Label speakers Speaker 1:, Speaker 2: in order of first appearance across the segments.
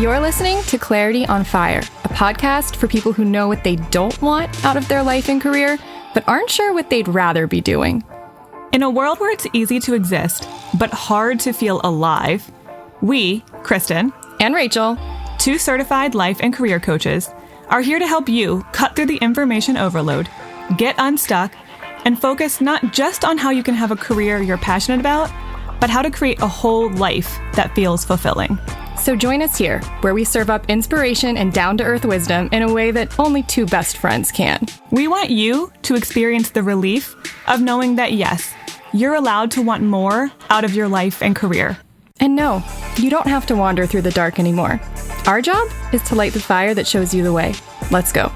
Speaker 1: You're listening to Clarity on Fire, a podcast for people who know what they don't want out of their life and career, but aren't sure what they'd rather be doing.
Speaker 2: In a world where it's easy to exist, but hard to feel alive, we, Kristen
Speaker 1: and Rachel,
Speaker 2: two certified life and career coaches, are here to help you cut through the information overload, get unstuck, and focus not just on how you can have a career you're passionate about, but how to create a whole life that feels fulfilling.
Speaker 1: So join us here, where we serve up inspiration and down-to-earth wisdom in a way that only two best friends can.
Speaker 2: We want you to experience the relief of knowing that, yes, you're allowed to want more out of your life and career.
Speaker 1: And no, you don't have to wander through the dark anymore. Our job is to light the fire that shows you the way. Let's go.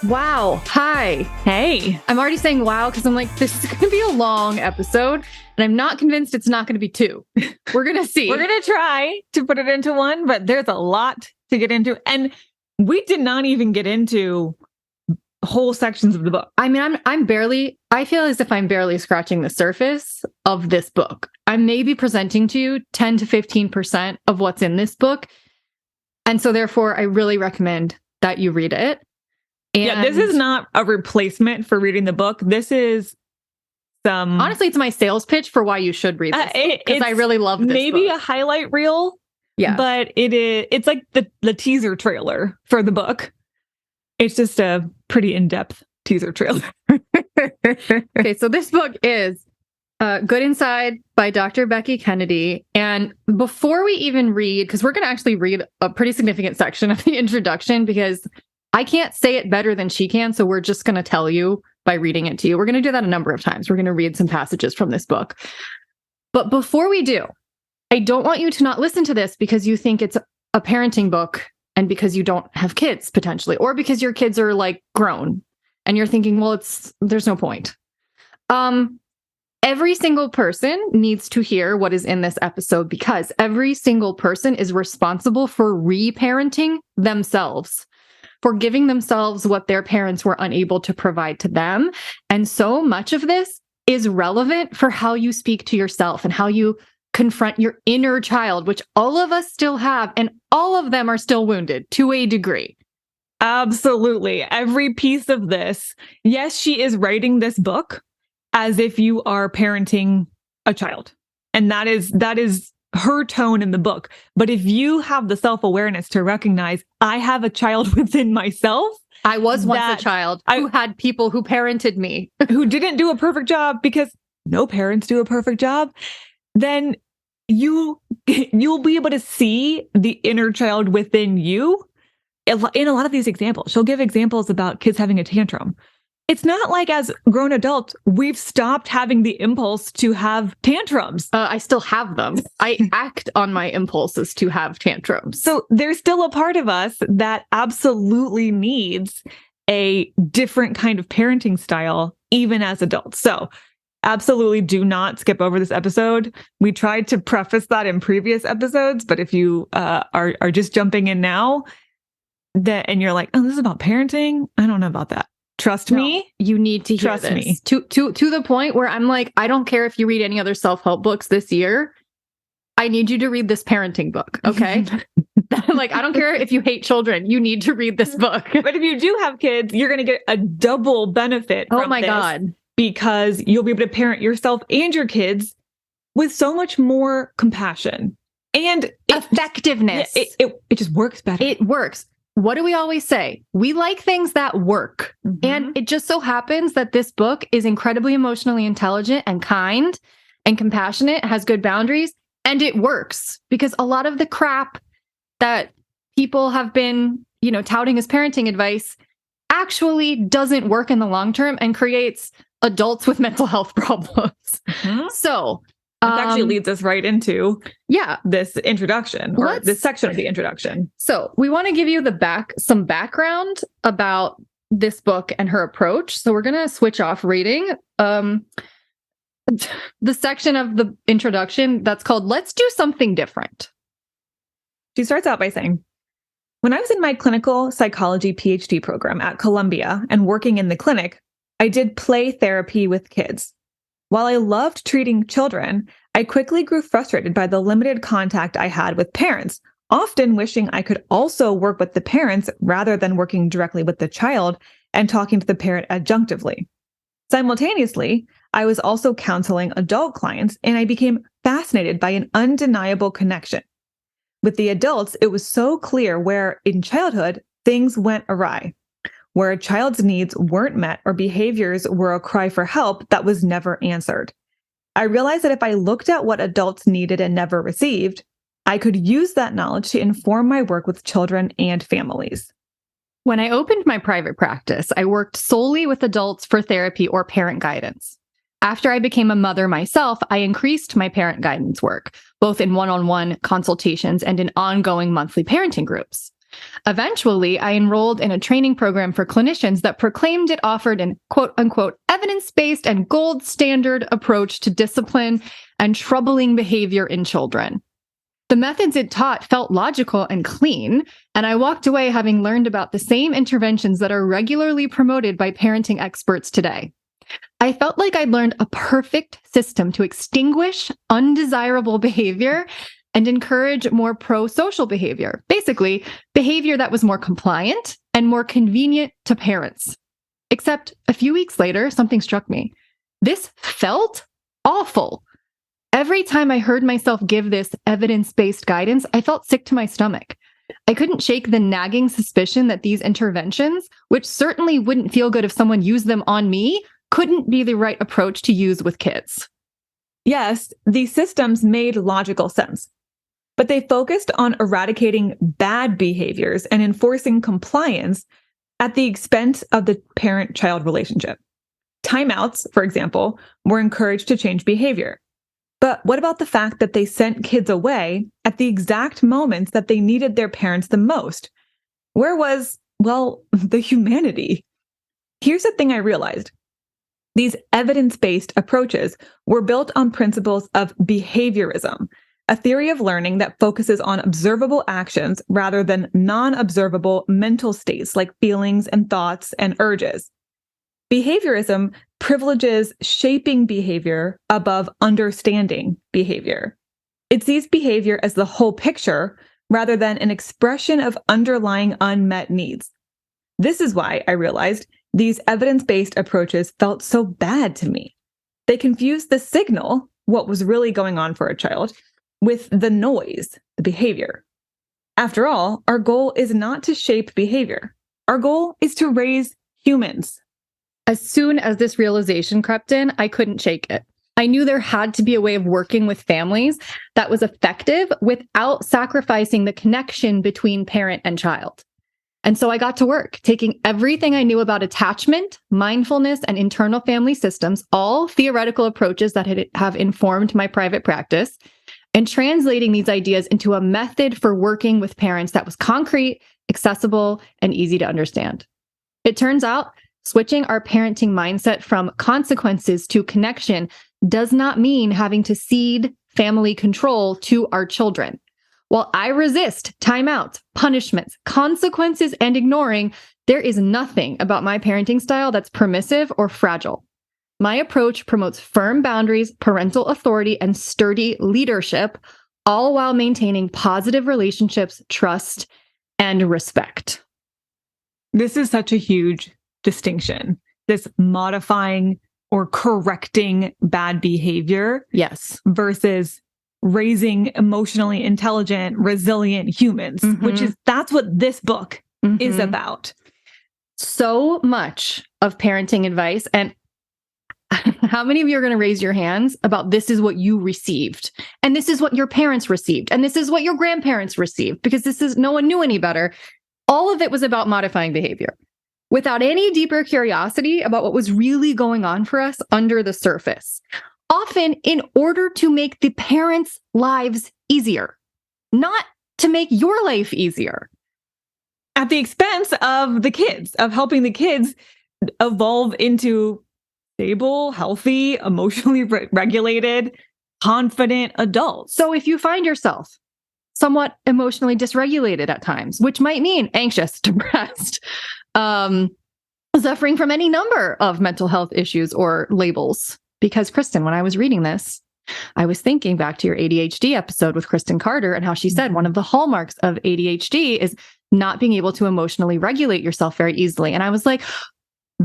Speaker 1: Wow. Hi.
Speaker 2: Hey.
Speaker 1: I'm already saying wow because I'm like, this is going to be a long episode, and I'm not convinced it's not going to be two. We're going to see.
Speaker 2: We're going to try to put it into one, but there's a lot to get into. And we did not even get into whole sections of the book.
Speaker 1: I mean, I feel as if I'm barely scratching the surface of this book. I'm maybe presenting to you 10 to 15% of what's in this book. And so therefore, I really recommend that you read it.
Speaker 2: And this is not a replacement for reading the book. This is
Speaker 1: honestly, it's my sales pitch for why you should read this because I really love this
Speaker 2: maybe
Speaker 1: book.
Speaker 2: A highlight reel.
Speaker 1: Yeah.
Speaker 2: But it's like the teaser trailer for the book. It's just a pretty in-depth teaser trailer.
Speaker 1: Okay, so this book is Good Inside by Dr. Becky Kennedy. And before we even read, because we're going to actually read a pretty significant section of the introduction because I can't say it better than she can, so we're just going to tell you by reading it to you. We're going to do that a number of times. We're going to read some passages from this book. But before we do, I don't want you to not listen to this because you think it's a parenting book and because you don't have kids potentially, or because your kids are like grown and you're thinking, well, there's no point. Every single person needs to hear what is in this episode because every single person is responsible for reparenting themselves, for giving themselves what their parents were unable to provide to them. And so much of this is relevant for how you speak to yourself and how you confront your inner child, which all of us still have, and all of them are still wounded to a degree.
Speaker 2: Absolutely. Every piece of this. Yes, she is writing this book as if you are parenting a child. And that is her tone in the book. But if you have the self-awareness to recognize, I have a child within myself.
Speaker 1: I was once a child who had people who parented me.
Speaker 2: Who didn't do a perfect job because no parents do a perfect job. Then you'll be able to see the inner child within you in a lot of these examples. She'll give examples about kids having a tantrum. It's not like as grown adults, we've stopped having the impulse to have tantrums.
Speaker 1: I still have them. I act on my impulses to have tantrums.
Speaker 2: So there's still a part of us that absolutely needs a different kind of parenting style, even as adults. So absolutely do not skip over this episode. We tried to preface that in previous episodes, but if you are just jumping in now and you're like, oh, this is about parenting, I don't know about that. Trust me.
Speaker 1: You need to hear this. Me. To the point where I'm like, I don't care if you read any other self-help books this year. I need you to read this parenting book. Okay. Like, I don't care if you hate children. You need to read this book.
Speaker 2: But if you do have kids, you're going to get a double benefit.
Speaker 1: Oh my God.
Speaker 2: Because you'll be able to parent yourself and your kids with so much more compassion and
Speaker 1: effectiveness.
Speaker 2: It just works better.
Speaker 1: It works. What do we always say? We like things that work. Mm-hmm. And it just so happens that this book is incredibly emotionally intelligent and kind and compassionate, has good boundaries, and it works because a lot of the crap that people have been, touting as parenting advice actually doesn't work in the long term and creates adults with mental health problems. Mm-hmm. So
Speaker 2: it actually leads us right into this introduction or this section of the introduction.
Speaker 1: So we want to give you some background about this book and her approach. So we're going to switch off reading the section of the introduction that's called Let's Do Something Different.
Speaker 2: She starts out by saying, when I was in my clinical psychology PhD program at Columbia and working in the clinic, I did play therapy with kids. While I loved treating children, I quickly grew frustrated by the limited contact I had with parents, often wishing I could also work with the parents rather than working directly with the child and talking to the parent adjunctively. Simultaneously, I was also counseling adult clients, and I became fascinated by an undeniable connection. With the adults, it was so clear where, in childhood, things went awry, where a child's needs weren't met or behaviors were a cry for help that was never answered. I realized that if I looked at what adults needed and never received, I could use that knowledge to inform my work with children and families.
Speaker 1: When I opened my private practice, I worked solely with adults for therapy or parent guidance. After I became a mother myself, I increased my parent guidance work, both in one-on-one consultations and in ongoing monthly parenting groups. Eventually, I enrolled in a training program for clinicians that proclaimed it offered an quote-unquote evidence-based and gold standard approach to discipline and troubling behavior in children. The methods it taught felt logical and clean, and I walked away having learned about the same interventions that are regularly promoted by parenting experts today. I felt like I'd learned a perfect system to extinguish undesirable behavior and encourage more pro-social behavior. Basically, behavior that was more compliant and more convenient to parents. Except a few weeks later, something struck me. This felt awful. Every time I heard myself give this evidence-based guidance, I felt sick to my stomach. I couldn't shake the nagging suspicion that these interventions, which certainly wouldn't feel good if someone used them on me, couldn't be the right approach to use with kids.
Speaker 2: Yes, these systems made logical sense, but they focused on eradicating bad behaviors and enforcing compliance at the expense of the parent-child relationship. Timeouts, for example, were encouraged to change behavior. But what about the fact that they sent kids away at the exact moments that they needed their parents the most? Where was, the humanity? Here's the thing I realized. These evidence-based approaches were built on principles of behaviorism, a theory of learning that focuses on observable actions rather than non-observable mental states like feelings and thoughts and urges. Behaviorism privileges shaping behavior above understanding behavior. It sees behavior as the whole picture rather than an expression of underlying unmet needs. This is why I realized these evidence-based approaches felt so bad to me. They confused the signal, what was really going on for a child, with the noise, the behavior. After all, our goal is not to shape behavior. Our goal is to raise humans.
Speaker 1: As soon as this realization crept in, I couldn't shake it. I knew there had to be a way of working with families that was effective without sacrificing the connection between parent and child. And so I got to work, taking everything I knew about attachment, mindfulness, and internal family systems, all theoretical approaches that have informed my private practice, and translating these ideas into a method for working with parents that was concrete, accessible, and easy to understand. It turns out, switching our parenting mindset from consequences to connection does not mean having to cede family control to our children. While I resist timeouts, punishments, consequences, and ignoring, there is nothing about my parenting style that's permissive or fragile. My approach promotes firm boundaries, parental authority, and sturdy leadership, all while maintaining positive relationships, trust, and respect.
Speaker 2: This is such a huge distinction, this modifying or correcting bad behavior.
Speaker 1: Yes.
Speaker 2: Versus raising emotionally intelligent, resilient humans, that's what this book is about.
Speaker 1: So much of parenting advice, and how many of you are going to raise your hands about this is what you received, and this is what your parents received, and this is what your grandparents received, because no one knew any better. All of it was about modifying behavior without any deeper curiosity about what was really going on for us under the surface. Often in order to make the parents' lives easier, not to make your life easier.
Speaker 2: At the expense of the kids, of helping the kids evolve into stable, healthy, emotionally regulated, confident adults.
Speaker 1: So if you find yourself somewhat emotionally dysregulated at times, which might mean anxious, depressed, suffering from any number of mental health issues or labels, because Kristen, when I was reading this, I was thinking back to your ADHD episode with Kristen Carter and how she said one of the hallmarks of ADHD is not being able to emotionally regulate yourself very easily. And I was like,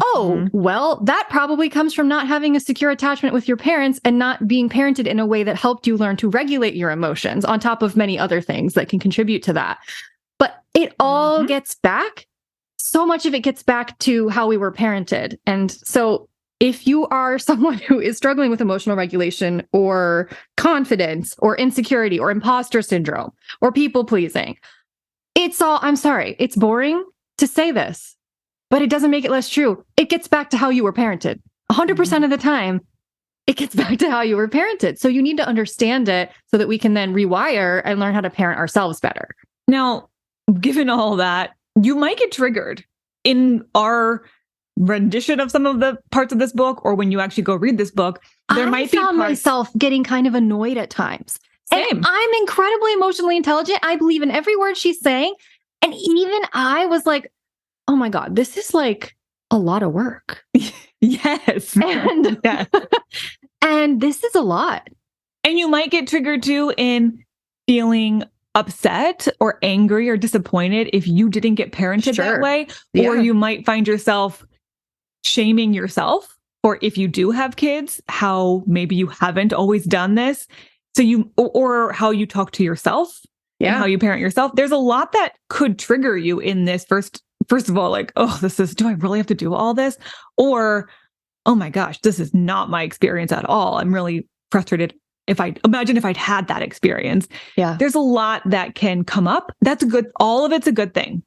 Speaker 1: oh, well, that probably comes from not having a secure attachment with your parents and not being parented in a way that helped you learn to regulate your emotions, on top of many other things that can contribute to that. But it all gets back. So much of it gets back to how we were parented. And so if you are someone who is struggling with emotional regulation or confidence or insecurity or imposter syndrome or people pleasing, I'm sorry, it's boring to say this, but it doesn't make it less true. It gets back to how you were parented. 100% of the time, it gets back to how you were parented. So you need to understand it so that we can then rewire and learn how to parent ourselves better.
Speaker 2: Now, given all that, you might get triggered in our rendition of some of the parts of this book, or when you actually go read this book. There might be parts...
Speaker 1: myself getting kind of annoyed at times.
Speaker 2: Same.
Speaker 1: And I'm incredibly emotionally intelligent. I believe in every word she's saying. And even I was like, oh my God, this is like a lot of work.
Speaker 2: Yes.
Speaker 1: And, and this is a lot.
Speaker 2: And you might get triggered too in feeling upset or angry or disappointed if you didn't get parented that way. Or you might find yourself shaming yourself, or if you do have kids, how maybe you haven't always done this. So or how you talk to yourself and how you parent yourself. There's a lot that could trigger you in this first of all, like, oh, do I really have to do all this? Or, oh my gosh, this is not my experience at all. I'm really frustrated. Imagine if I'd had that experience.
Speaker 1: Yeah.
Speaker 2: There's a lot that can come up. All of it's a good thing.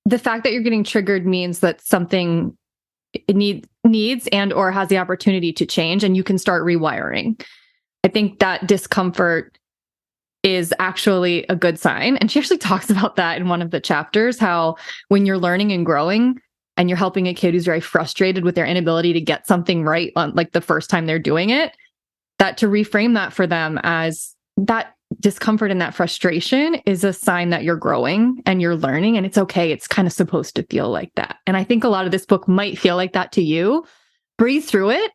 Speaker 1: The fact that you're getting triggered means that something needs and or has the opportunity to change, and you can start rewiring. I think that discomfort is actually a good sign. And she actually talks about that in one of the chapters, how when you're learning and growing and you're helping a kid who's very frustrated with their inability to get something right on like the first time they're doing it, that to reframe that for them as that discomfort and that frustration is a sign that you're growing and you're learning, and it's okay. It's kind of supposed to feel like that. And I think a lot of this book might feel like that to you. Breathe through it.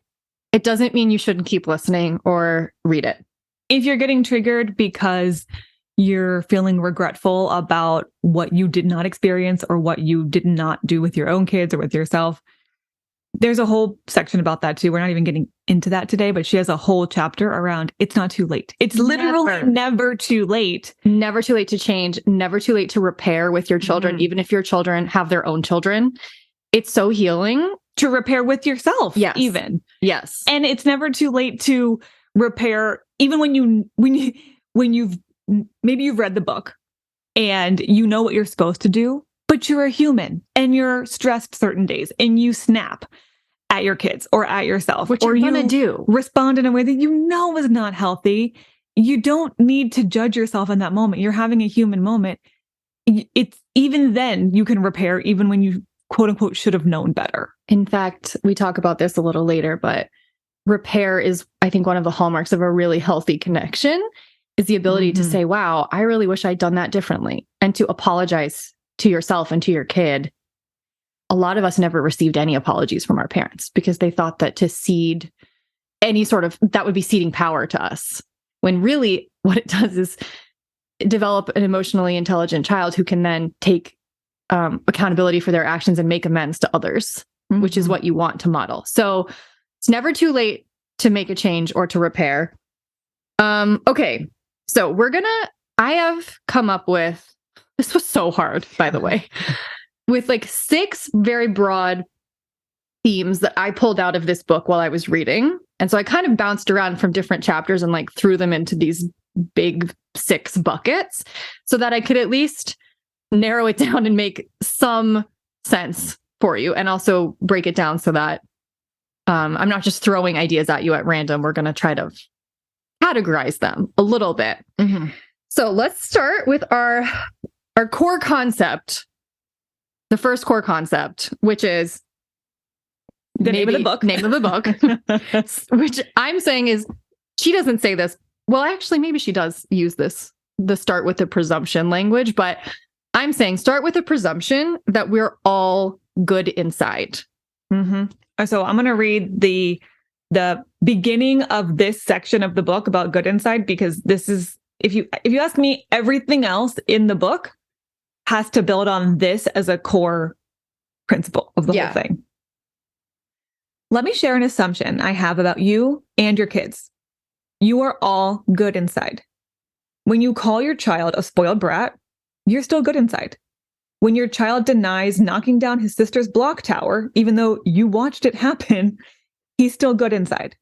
Speaker 1: It doesn't mean you shouldn't keep listening or read it.
Speaker 2: If you're getting triggered because you're feeling regretful about what you did not experience or what you did not do with your own kids or with yourself, there's a whole section about that too. We're not even getting into that today, but she has a whole chapter around it's not too late. It's literally never too late.
Speaker 1: Never too late to change. Never too late to repair with your children, even if your children have their own children. It's so healing.
Speaker 2: To repair with yourself, even.
Speaker 1: Yes.
Speaker 2: And it's never too late to repair, even when you've maybe you've read the book and you know what you're supposed to do, but you're a human and you're stressed certain days and you snap at your kids or at yourself,
Speaker 1: which you're gonna do.
Speaker 2: Respond in a way that you know is not healthy. You don't need to judge yourself in that moment. You're having a human moment. It's even then you can repair, even when you quote unquote should have known better.
Speaker 1: In fact, we talk about this a little later, but repair is, I think, one of the hallmarks of a really healthy connection is the ability to say, wow, I really wish I'd done that differently, and to apologize to yourself and to your kid. A lot of us never received any apologies from our parents because they thought that to cede any sort of, that would be ceding power to us. When really what it does is develop an emotionally intelligent child who can then take accountability for their actions and make amends to others, which is what you want to model. So it's never too late to make a change or to repair. Okay. So I have come up with, this was so hard, by the way, with like 6 very broad themes that I pulled out of this book while I was reading. And so I kind of bounced around from different chapters and like threw them into these big 6 buckets so that I could at least narrow it down and make some sense for you, and also break it down so that I'm not just throwing ideas at you at random. We're going to try to categorize them a little bit. So let's start with our core concept. The first core concept, which is
Speaker 2: the name of the book.
Speaker 1: Name of the book, which I'm saying is, she doesn't say this. Well, actually, maybe she does use the start with the presumption language, but I'm saying start with the presumption that we're all good inside.
Speaker 2: So I'm going to read the beginning of this section of the book about good inside, because this is, if you ask me, everything else in the book has to build on this as a core principle of the whole thing. Let me share an assumption I have about you and your kids. You are all good inside. When you call your child a spoiled brat, you're still good inside. When your child denies knocking down his sister's block tower, even though you watched it happen, he's still good inside.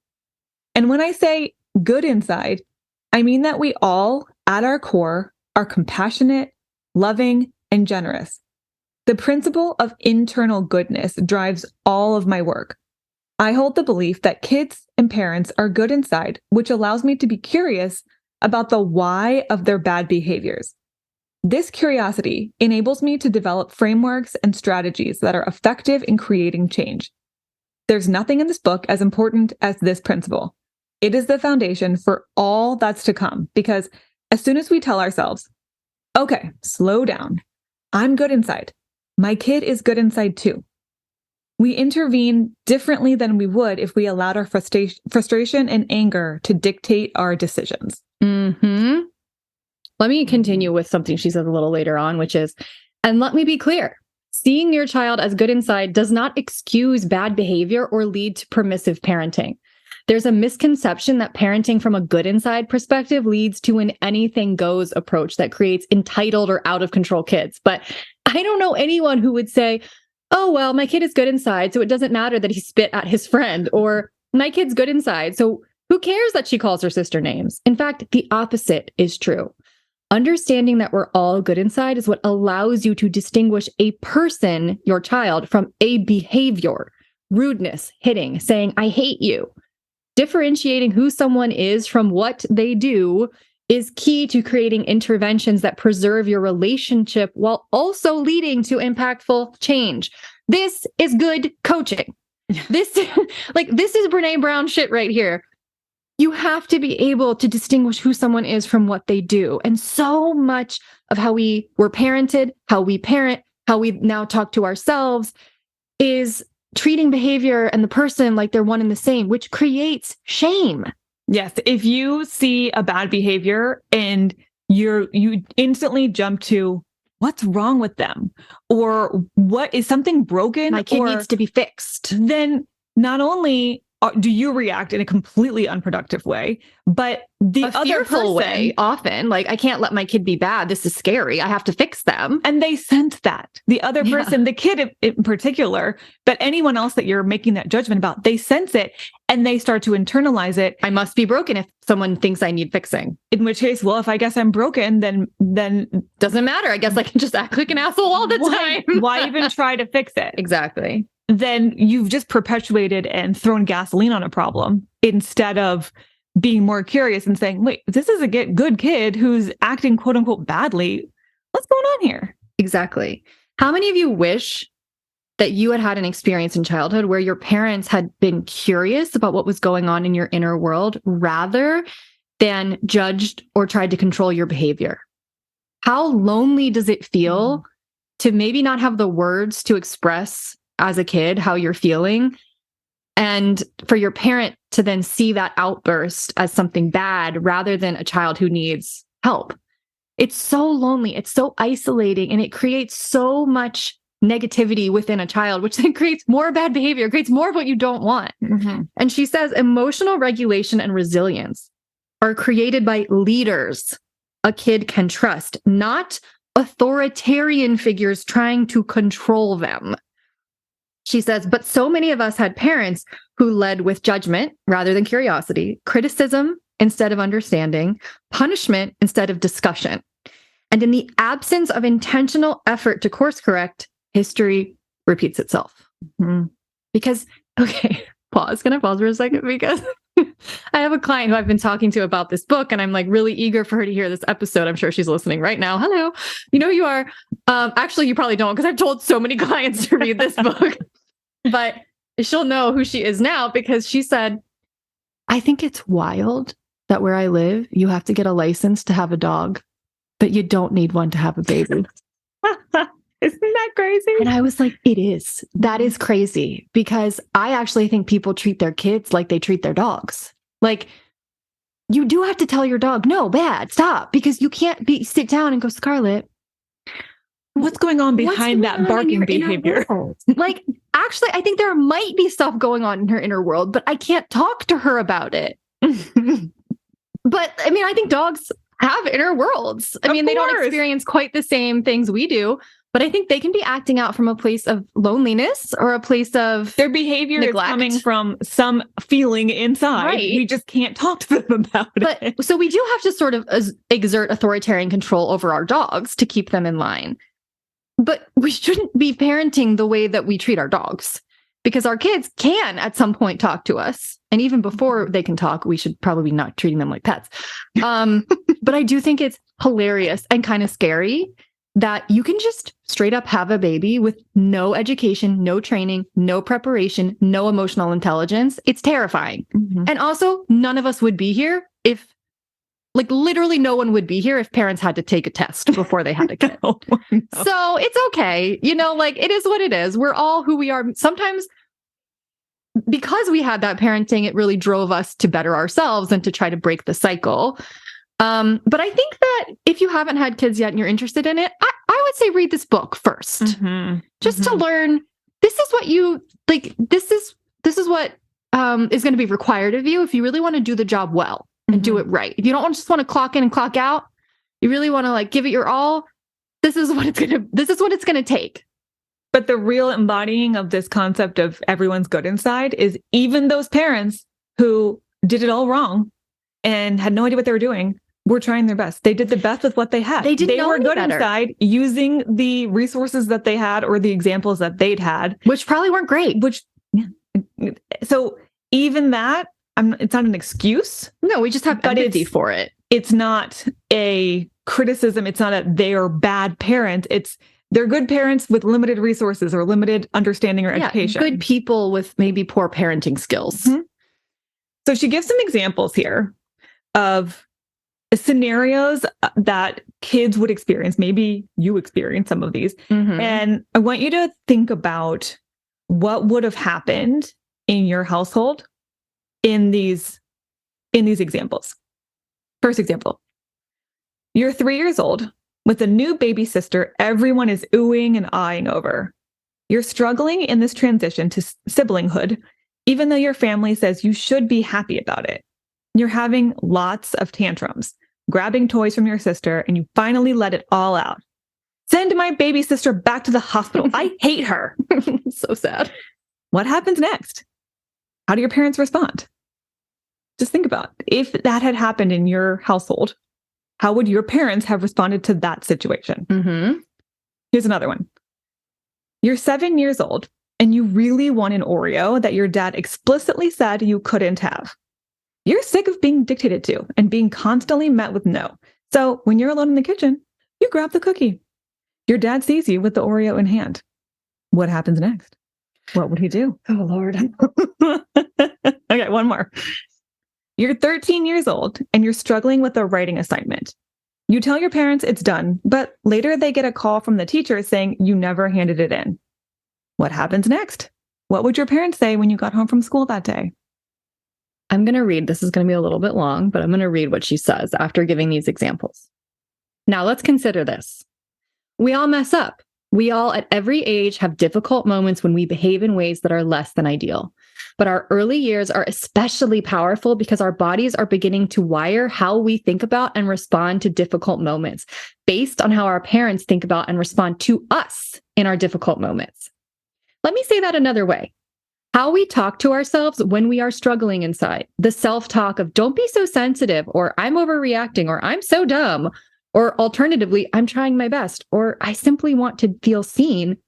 Speaker 2: And when I say good inside, I mean that we all, at our core, are compassionate, loving, and generous. The principle of internal goodness drives all of my work. I hold the belief that kids and parents are good inside, which allows me to be curious about the why of their bad behaviors. This curiosity enables me to develop frameworks and strategies that are effective in creating change. There's nothing in this book as important as this principle. It is the foundation for all that's to come, because as soon as we tell ourselves, okay, slow down, I'm good inside, my kid is good inside too, we intervene differently than we would if we allowed our frustration and anger to dictate our decisions.
Speaker 1: Let me continue with something she says a little later on, which is, and let me be clear, seeing your child as good inside does not excuse bad behavior or lead to permissive parenting. There's a misconception that parenting from a good inside perspective leads to an anything goes approach that creates entitled or out of control kids. But I don't know anyone who would say, oh, well, my kid is good inside, so it doesn't matter that he spit at his friend, or my kid's good inside, so who cares that she calls her sister names? In fact, the opposite is true. Understanding that we're all good inside is what allows you to distinguish a person, your child, from a behavior, rudeness, hitting, saying, I hate you. Differentiating who someone is from what they do is key to creating interventions that preserve your relationship while also leading to impactful change. This is good coaching. This is Brene Brown shit right here. You have to be able to distinguish who someone is from what they do. And so much of how we were parented, how we parent, how we now talk to ourselves is treating behavior and the person like they're one and the same, which creates shame.
Speaker 2: Yes. If you see a bad behavior and you instantly jump to what's wrong with them, or what is something broken,
Speaker 1: my kid needs to be fixed,
Speaker 2: then not only do you react in a completely unproductive way, but the other person,
Speaker 1: way often, like, I can't let my kid be bad. This is scary. I have to fix them.
Speaker 2: And they sense that. The other person, the kid in particular, but anyone else that you're making that judgment about, they sense it and they start to internalize it.
Speaker 1: I must be broken if someone thinks I need fixing.
Speaker 2: In which case, well, if I guess I'm broken, then
Speaker 1: doesn't matter. I guess I can just act like an asshole all the time.
Speaker 2: Why even try to fix it?
Speaker 1: Exactly.
Speaker 2: Then you've just perpetuated and thrown gasoline on a problem instead of being more curious and saying, wait, this is a good kid who's acting quote unquote badly. What's going on here?
Speaker 1: Exactly. How many of you wish that you had an experience in childhood where your parents had been curious about what was going on in your inner world rather than judged or tried to control your behavior? How lonely does it feel to maybe not have the words to express as a kid how you're feeling, and for your parent to then see that outburst as something bad rather than a child who needs help? It's so lonely, it's so isolating, and it creates so much negativity within a child, which then creates more bad behavior, creates more of what you don't want. And she says emotional regulation and resilience are created by leaders a kid can trust, not authoritarian figures trying to control them. She says, but so many of us had parents who led with judgment rather than curiosity, criticism instead of understanding, punishment instead of discussion. And in the absence of intentional effort to course correct, history repeats itself. Because, okay, Can I pause for a second? Because I have a client who I've been talking to about this book, and I'm like really eager for her to hear this episode. I'm sure she's listening right now. Hello. You know who you are. Actually, you probably don't, because I've told so many clients to read this book. But she'll know who she is now, because she said, I think it's wild that where I live, you have to get a license to have a dog, but you don't need one to have a baby.
Speaker 2: Isn't that crazy?
Speaker 1: And I was like, it is. That is crazy, because I actually think people treat their kids like they treat their dogs. Like, you do have to tell your dog, no, bad, stop, because you can't sit down and go, Scarlett,
Speaker 2: what's going on behind that barking behavior?
Speaker 1: Like, actually, I think there might be stuff going on in her inner world, but I can't talk to her about it. But I mean, I think dogs have inner worlds. I mean, they don't experience quite the same things we do, but I think they can be acting out from a place of loneliness or a place of
Speaker 2: their behavior neglect. Is coming from some feeling inside. Right. We just can't talk to them about it.
Speaker 1: So we do have to sort of exert authoritarian control over our dogs to keep them in line. But we shouldn't be parenting the way that we treat our dogs, because our kids can at some point talk to us. And even before they can talk, we should probably be not treating them like pets. But I do think it's hilarious and kind of scary that you can just straight up have a baby with no education, no training, no preparation, no emotional intelligence. It's terrifying. Mm-hmm. And also, none of us would be here if, like, literally no one would be here if parents had to take a test before they had a kid. No. So it's okay. You know, like, it is what it is. We're all who we are. Sometimes because we had that parenting, it really drove us to better ourselves and to try to break the cycle. But I think that if you haven't had kids yet and you're interested in it, I would say read this book first, just to learn. This is what you like. This is what is going to be required of you if you really want to do the job well and do it right. If you don't just want to clock in and clock out, you really want to, like, give it your all. This is what it's gonna take.
Speaker 2: But the real embodying of this concept of everyone's good inside is even those parents who did it all wrong and had no idea what they were doing were trying their best. They did the best with what they had.
Speaker 1: They
Speaker 2: were good inside, using the resources that they had or the examples that they'd had,
Speaker 1: which probably weren't great.
Speaker 2: So even that, it's not an excuse.
Speaker 1: No, we just have empathy for it.
Speaker 2: It's not a criticism. It's not they are bad parents. They're good parents with limited resources or limited understanding or education.
Speaker 1: Good people with maybe poor parenting skills.
Speaker 2: Mm-hmm. So she gives some examples here of scenarios that kids would experience. Maybe you experience some of these. Mm-hmm. And I want you to think about what would have happened in your household in these examples. First example, you're 3 years old with a new baby sister everyone is oohing and eyeing over. You're struggling in this transition to siblinghood, even though your family says you should be happy about it. You're having lots of tantrums, grabbing toys from your sister, and you finally let it all out. Send my baby sister back to the hospital. I hate her.
Speaker 1: So sad.
Speaker 2: What happens next? How do your parents respond? Just think about if that had happened in your household. How would your parents have responded to that situation? Mm-hmm. Here's another one. You're 7 years old and you really want an Oreo that your dad explicitly said you couldn't have. You're sick of being dictated to and being constantly met with no. So when you're alone in the kitchen, you grab the cookie. Your dad sees you with the Oreo in hand. What happens next? What would he do?
Speaker 1: Oh, Lord.
Speaker 2: Okay, one more. You're 13 years old and you're struggling with a writing assignment. You tell your parents it's done, but later they get a call from the teacher saying you never handed it in. What happens next? What would your parents say when you got home from school that day?
Speaker 1: I'm going to read. This is going to be a little bit long, but I'm going to read what she says after giving these examples. Now let's consider this. We all mess up. We all at every age have difficult moments when we behave in ways that are less than ideal. But our early years are especially powerful because our bodies are beginning to wire how we think about and respond to difficult moments based on how our parents think about and respond to us in our difficult moments. Let me say that another way. How we talk to ourselves when we are struggling inside, the self-talk of don't be so sensitive, or I'm overreacting, or I'm so dumb, or alternatively, I'm trying my best, or I simply want to feel seen,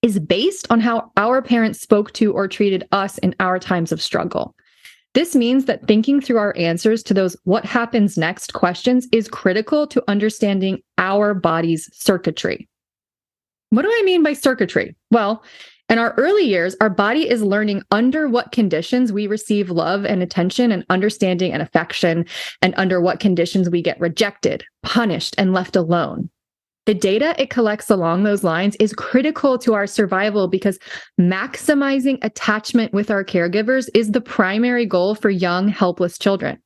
Speaker 1: is based on how our parents spoke to or treated us in our times of struggle. This means that thinking through our answers to those what happens next questions is critical to understanding our body's circuitry. What do I mean by circuitry? Well, in our early years, our body is learning under what conditions we receive love and attention and understanding and affection, and under what conditions we get rejected, punished, and left alone. The data it collects along those lines is critical to our survival because maximizing attachment with our caregivers is the primary goal for young, helpless children.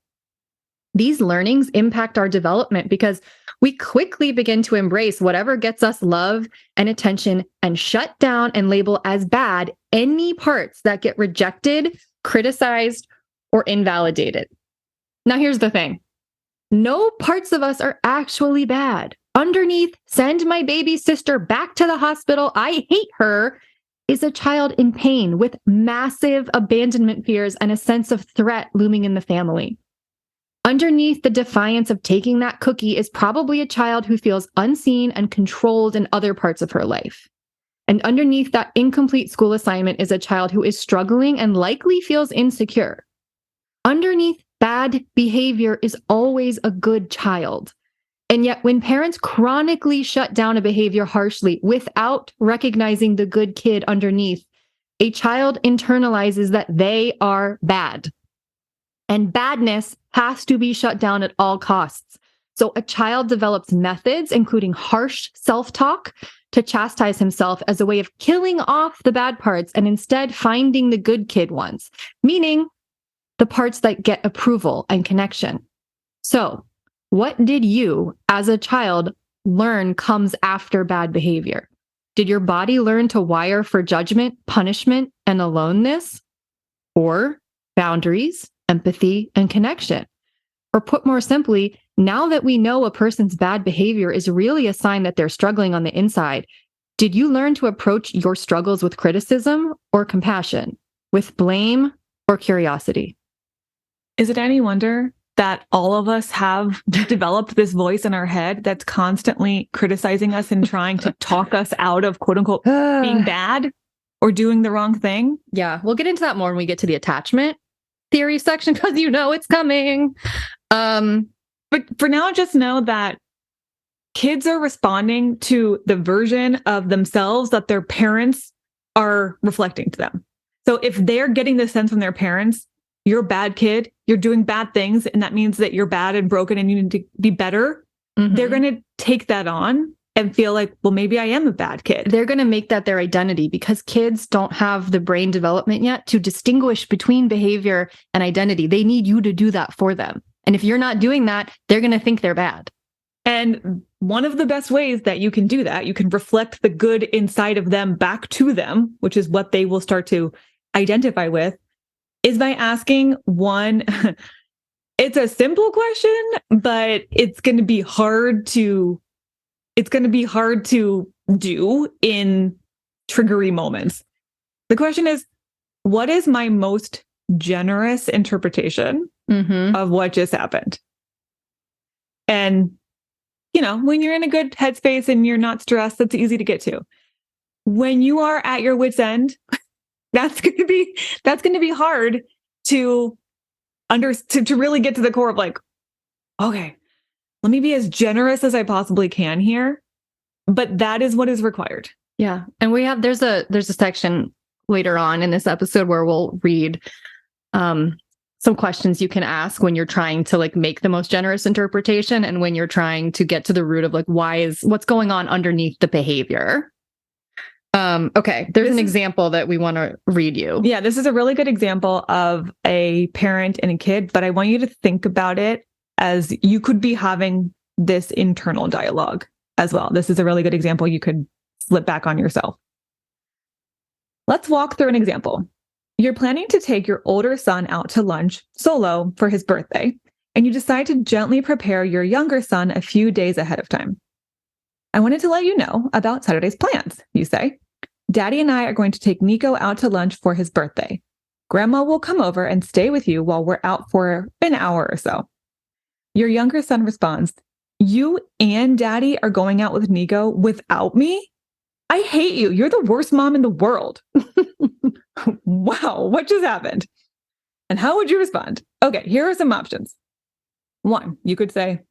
Speaker 1: These learnings impact our development because we quickly begin to embrace whatever gets us love and attention and shut down and label as bad any parts that get rejected, criticized, or invalidated. Now, here's the thing. No parts of us are actually bad. Underneath, send my baby sister back to the hospital, I hate her, is a child in pain with massive abandonment fears and a sense of threat looming in the family. Underneath the defiance of taking that cookie is probably a child who feels unseen and controlled in other parts of her life. And underneath that incomplete school assignment is a child who is struggling and likely feels insecure. Underneath bad behavior is always a good child. And yet, when parents chronically shut down a behavior harshly without recognizing the good kid underneath, a child internalizes that they are bad. And badness has to be shut down at all costs. So a child develops methods, including harsh self-talk, to chastise himself as a way of killing off the bad parts and instead finding the good kid ones, meaning the parts that get approval and connection. So, what did you, as a child, learn comes after bad behavior? Did your body learn to wire for judgment, punishment, and aloneness? Or boundaries, empathy, and connection? Or put more simply, now that we know a person's bad behavior is really a sign that they're struggling on the inside, did you learn to approach your struggles with criticism or compassion, with blame or curiosity?
Speaker 2: Is it any wonder that all of us have developed this voice in our head that's constantly criticizing us and trying to talk us out of quote unquote being bad or doing the wrong thing?
Speaker 1: Yeah, we'll get into that more when we get to the attachment theory section because you know it's coming.
Speaker 2: But for now, just know that kids are responding to the version of themselves that their parents are reflecting to them. So if they're getting the sense from their parents, you're a bad kid, you're doing bad things, and that means that you're bad and broken and you need to be better, they're going to take that on and feel like, well, maybe I am a bad kid.
Speaker 1: They're going to make that their identity because kids don't have the brain development yet to distinguish between behavior and identity. They need you to do that for them. And if you're not doing that, they're going to think they're bad.
Speaker 2: And one of the best ways that you can do that, you can reflect the good inside of them back to them, which is what they will start to identify with, is by asking one, it's a simple question, but it's going to be hard to do in triggery moments. The question is, what is my most generous interpretation of what just happened? And, you know, when you're in a good headspace and you're not stressed, that's easy to get to. When you are at your wit's end, that's going to be hard to really get to the core of like, okay, let me be as generous as I possibly can here. But that is what is required.
Speaker 1: Yeah. And there's a section later on in this episode where we'll read some questions you can ask when you're trying to like make the most generous interpretation and when you're trying to get to the root of like what's going on underneath the behavior. Okay, there's an example that we want to read you.
Speaker 2: Yeah, this is a really good example of a parent and a kid, but I want you to think about it as you could be having this internal dialogue as well. This is a really good example you could slip back on yourself. Let's walk through an example. You're planning to take your older son out to lunch solo for his birthday, and you decide to gently prepare your younger son a few days ahead of time. I wanted to let you know about Saturday's plans, you say. Daddy and I are going to take Nico out to lunch for his birthday. Grandma will come over and stay with you while we're out for an hour or so. Your younger son responds, you and Daddy are going out with Nico without me? I hate you. You're the worst mom in the world. Wow, what just happened? And how would you respond? Okay, here are some options. 1, you could say,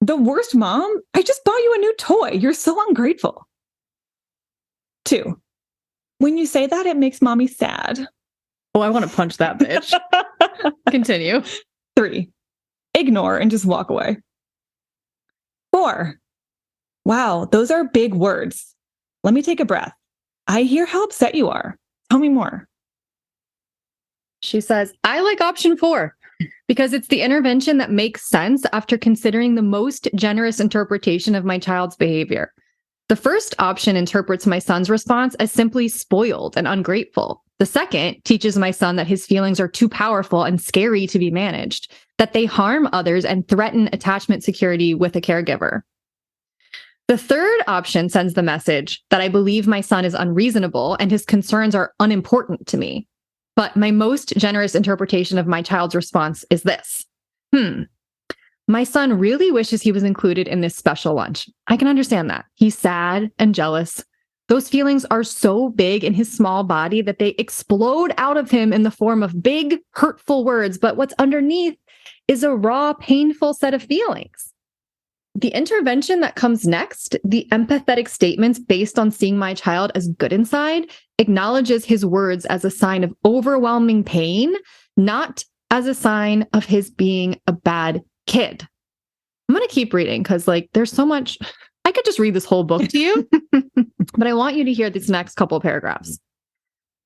Speaker 2: the worst mom? I just bought you a new toy. You're so ungrateful. 2, when you say that, it makes mommy sad.
Speaker 1: Oh, I want to punch that bitch. Continue.
Speaker 2: 3, ignore and just walk away. 4, Wow, those are big words. Let me take a breath. I hear how upset you are. Tell me more.
Speaker 1: She says, I like option 4 because it's the intervention that makes sense after considering the most generous interpretation of my child's behavior. The first option interprets my son's response as simply spoiled and ungrateful. The second teaches my son that his feelings are too powerful and scary to be managed, that they harm others and threaten attachment security with a caregiver. The third option sends the message that I believe my son is unreasonable and his concerns are unimportant to me. But my most generous interpretation of my child's response is this. My son really wishes he was included in this special lunch. I can understand that. He's sad and jealous. Those feelings are so big in his small body that they explode out of him in the form of big, hurtful words. But what's underneath is a raw, painful set of feelings. The intervention that comes next, the empathetic statements based on seeing my child as good inside, acknowledges his words as a sign of overwhelming pain, not as a sign of his being a bad kid. I'm going to keep reading because there's so much. I could just read this whole book to you, but I want you to hear these next couple of paragraphs.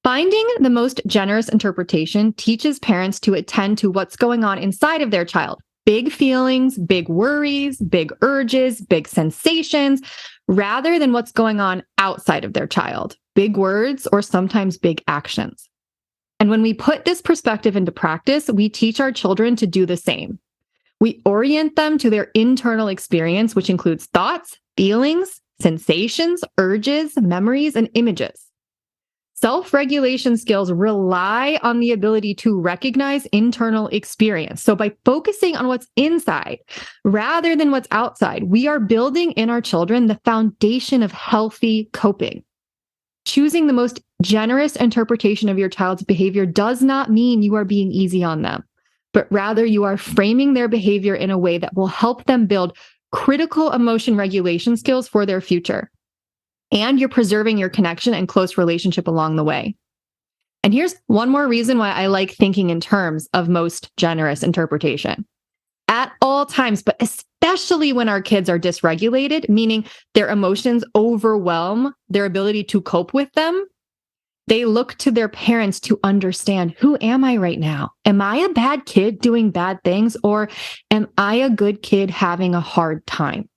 Speaker 1: Finding the most generous interpretation teaches parents to attend to what's going on inside of their child. Big feelings, big worries, big urges, big sensations, rather than what's going on outside of their child. Big words or sometimes big actions. And when we put this perspective into practice, we teach our children to do the same. We orient them to their internal experience, which includes thoughts, feelings, sensations, urges, memories, and images. Self-regulation skills rely on the ability to recognize internal experience. So by focusing on what's inside rather than what's outside, we are building in our children the foundation of healthy coping. Choosing the most generous interpretation of your child's behavior does not mean you are being easy on them, but rather you are framing their behavior in a way that will help them build critical emotion regulation skills for their future. And you're preserving your connection and close relationship along the way. And here's one more reason why I like thinking in terms of most generous interpretation. At all times, but especially when our kids are dysregulated, meaning their emotions overwhelm their ability to cope with them, they look to their parents to understand, who am I right now? Am I a bad kid doing bad things, or am I a good kid having a hard time?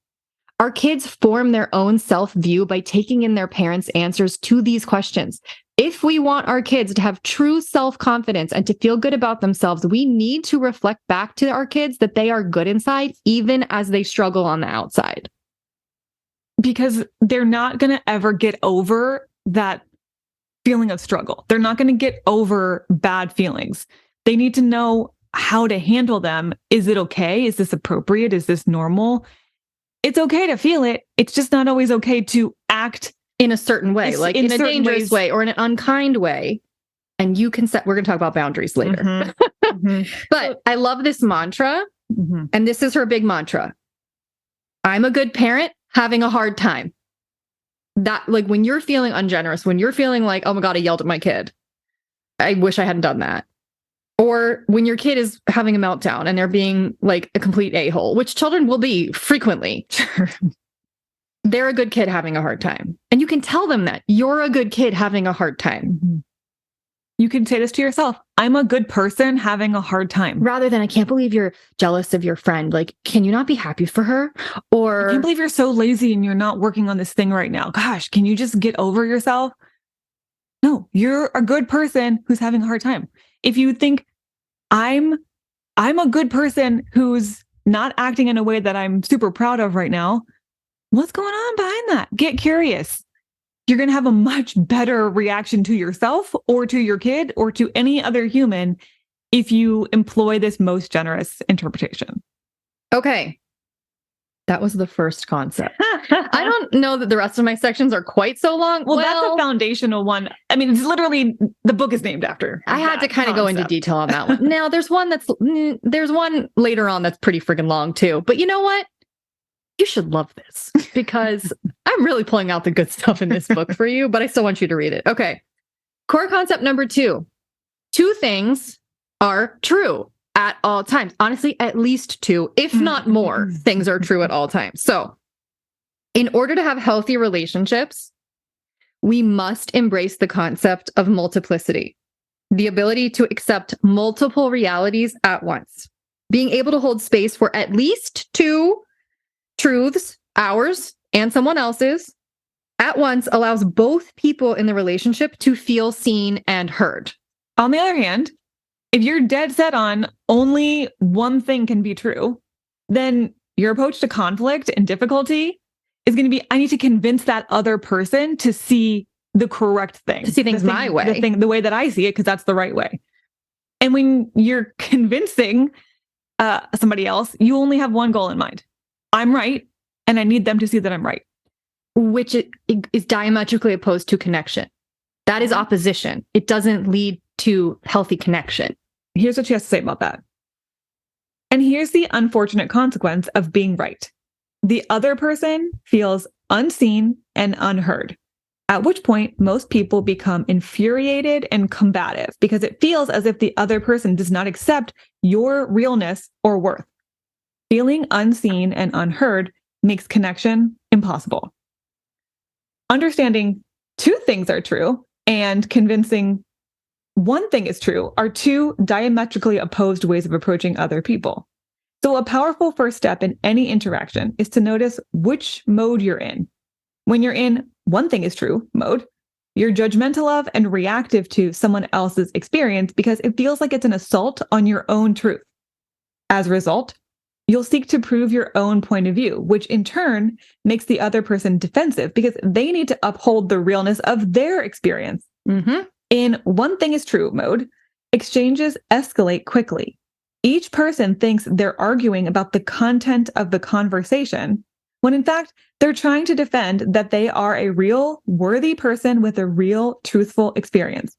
Speaker 1: Our kids form their own self-view by taking in their parents' answers to these questions. If we want our kids to have true self-confidence and to feel good about themselves, we need to reflect back to our kids that they are good inside, even as they struggle on the outside.
Speaker 2: Because they're not going to ever get over that feeling of struggle. They're not going to get over bad feelings. They need to know how to handle them. Is it okay? Is this appropriate? Is this normal? It's okay to feel it. It's just not always okay to act
Speaker 1: in a certain way, like in a dangerous way or in an unkind way. And you can set, we're going to talk about boundaries later. But I love this mantra. And this is her big mantra. I'm a good parent having a hard time. That, when you're feeling ungenerous, when you're feeling like, oh my God, I yelled at my kid. I wish I hadn't done that. Or when your kid is having a meltdown and they're being like a complete a-hole, which children will be frequently. They're a good kid having a hard time. And you can tell them that you're a good kid having a hard time.
Speaker 2: You can say this to yourself. I'm a good person having a hard time.
Speaker 1: Rather than, I can't believe you're jealous of your friend. Can you not be happy for her? Or
Speaker 2: I can't believe you're so lazy and you're not working on this thing right now. Gosh, can you just get over yourself? No, you're a good person who's having a hard time. If you think I'm a good person who's not acting in a way that I'm super proud of right now, what's going on behind that? Get curious. You're going to have a much better reaction to yourself or to your kid or to any other human if you employ this most generous interpretation.
Speaker 1: Okay. That was the first concept. I don't know that the rest of my sections are quite so long.
Speaker 2: Well, that's a foundational one. I mean, it's literally, the book is named after.
Speaker 1: I had to kind of go into detail on that one. Now, there's one later on that's pretty friggin' long too. But you know what? You should love this because I'm really pulling out the good stuff in this book for you, but I still want you to read it. Okay. Core concept number 2. 2 things are true at all times. Honestly, at least 2, if not more, things are true at all times. So In order to have healthy relationships, we must embrace the concept of multiplicity, the ability to accept multiple realities at once. Being able to hold space for at least two truths, ours and someone else's, at once allows both people in the relationship to feel seen and heard.
Speaker 2: On the other hand, if you're dead set on only one thing can be true, then your approach to conflict and difficulty is going to be, I need to convince that other person to see the correct thing.
Speaker 1: To see things my way.
Speaker 2: The way that I see it, because that's the right way. And when you're convincing somebody else, you only have one goal in mind. I'm right, and I need them to see that I'm right.
Speaker 1: Which is diametrically opposed to connection. That is opposition. It doesn't lead to healthy connection.
Speaker 2: Here's what she has to say about that. And here's the unfortunate consequence of being right. The other person feels unseen and unheard, at which point most people become infuriated and combative because it feels as if the other person does not accept your realness or worth. Feeling unseen and unheard makes connection impossible. Understanding two things are true and convincing one thing is true are two diametrically opposed ways of approaching other people. So a powerful first step in any interaction is to notice which mode you're in. When you're in one thing is true mode, you're judgmental of and reactive to someone else's experience because it feels like it's an assault on your own truth. As a result, you'll seek to prove your own point of view, which in turn makes the other person defensive because they need to uphold the realness of their experience.
Speaker 1: Mm-hmm.
Speaker 2: In one thing is true mode, exchanges escalate quickly. Each person thinks they're arguing about the content of the conversation, when in fact, they're trying to defend that they are a real, worthy person with a real, truthful experience.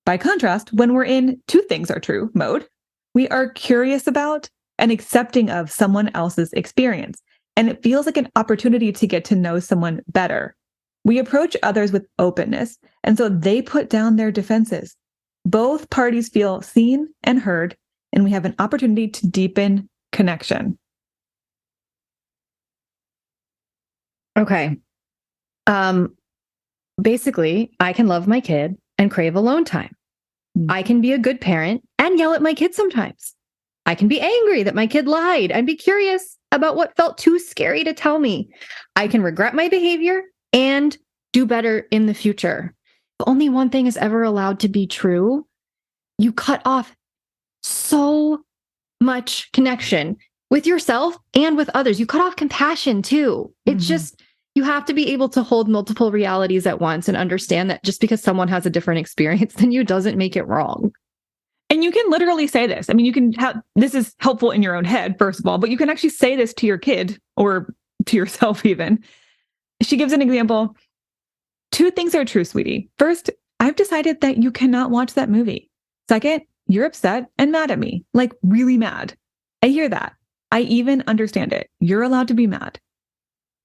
Speaker 2: By contrast, when we're in two things are true mode, we are curious about and accepting of someone else's experience, and it feels like an opportunity to get to know someone better. We approach others with openness, and so they put down their defenses. Both parties feel seen and heard, and we have an opportunity to deepen connection.
Speaker 1: Okay. Basically, I can love my kid and crave alone time. I can be a good parent and yell at my kid sometimes. I can be angry that my kid lied and be curious about what felt too scary to tell me. I can regret my behavior and do better in the future. If only one thing is ever allowed to be true, you cut off so much connection with yourself and with others. You cut off compassion too. It's just, you have to be able to hold multiple realities at once and understand that just because someone has a different experience than you doesn't make it wrong.
Speaker 2: And you can literally say this. I mean, you can have, this is helpful in your own head, first of all, but you can actually say this to your kid or to yourself even. She gives an example. Two things are true, sweetie. First, I've decided that you cannot watch that movie. Second, you're upset and mad at me, like really mad. I hear that. I even understand it. You're allowed to be mad.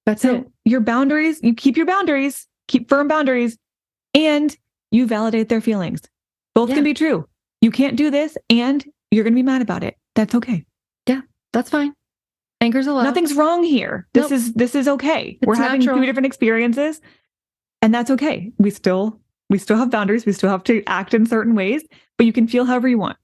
Speaker 1: That's it.
Speaker 2: Your boundaries, you keep your boundaries, keep firm boundaries, and you validate their feelings. Both can be true. You can't do this and you're going to be mad about it. That's okay.
Speaker 1: Yeah, that's fine. Anger's allowed.
Speaker 2: Nothing's wrong here. This is okay. We're having two different experiences and that's okay. We still have boundaries. We still have to act in certain ways, but you can feel however you want.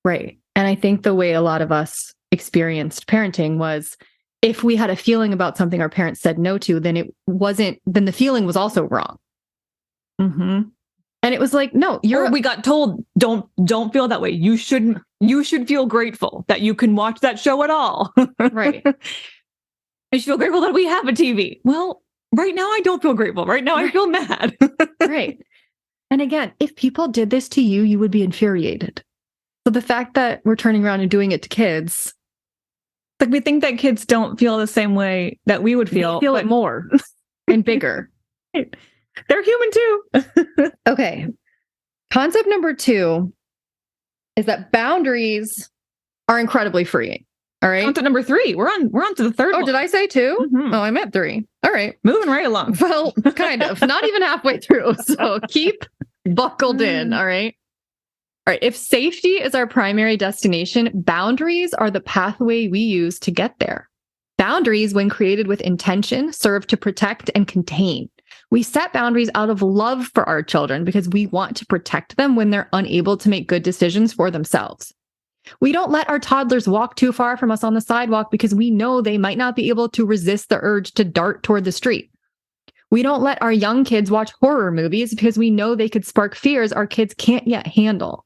Speaker 1: Right. And I think the way a lot of us experienced parenting was if we had a feeling about something our parents said no to, then the feeling was also wrong.
Speaker 2: Mm-hmm.
Speaker 1: And it was like, no,
Speaker 2: we got told, don't feel that way. You should feel grateful that you can watch that show at all.
Speaker 1: Right.
Speaker 2: You should feel grateful that we have a TV. Well, right now I don't feel grateful. Right now I feel mad.
Speaker 1: Right. And again, if people did this to you, you would be infuriated. So the fact that we're turning around and doing it to kids,
Speaker 2: like we think that kids don't feel the same way that we would feel.
Speaker 1: They feel it more and bigger.
Speaker 2: Right. They're human too.
Speaker 1: Okay. Concept number 2 is that boundaries are incredibly freeing. All right.
Speaker 2: Concept number 3. We're on to the third one.
Speaker 1: Did I say 2?
Speaker 2: Mm-hmm.
Speaker 1: Oh, I meant 3. All right.
Speaker 2: Moving right along.
Speaker 1: Well, kind of. Not even halfway through. So keep buckled in. All right. All right. If safety is our primary destination, boundaries are the pathway we use to get there. Boundaries, when created with intention, serve to protect and contain. We set boundaries out of love for our children because we want to protect them when they're unable to make good decisions for themselves. We don't let our toddlers walk too far from us on the sidewalk because we know they might not be able to resist the urge to dart toward the street. We don't let our young kids watch horror movies because we know they could spark fears our kids can't yet handle.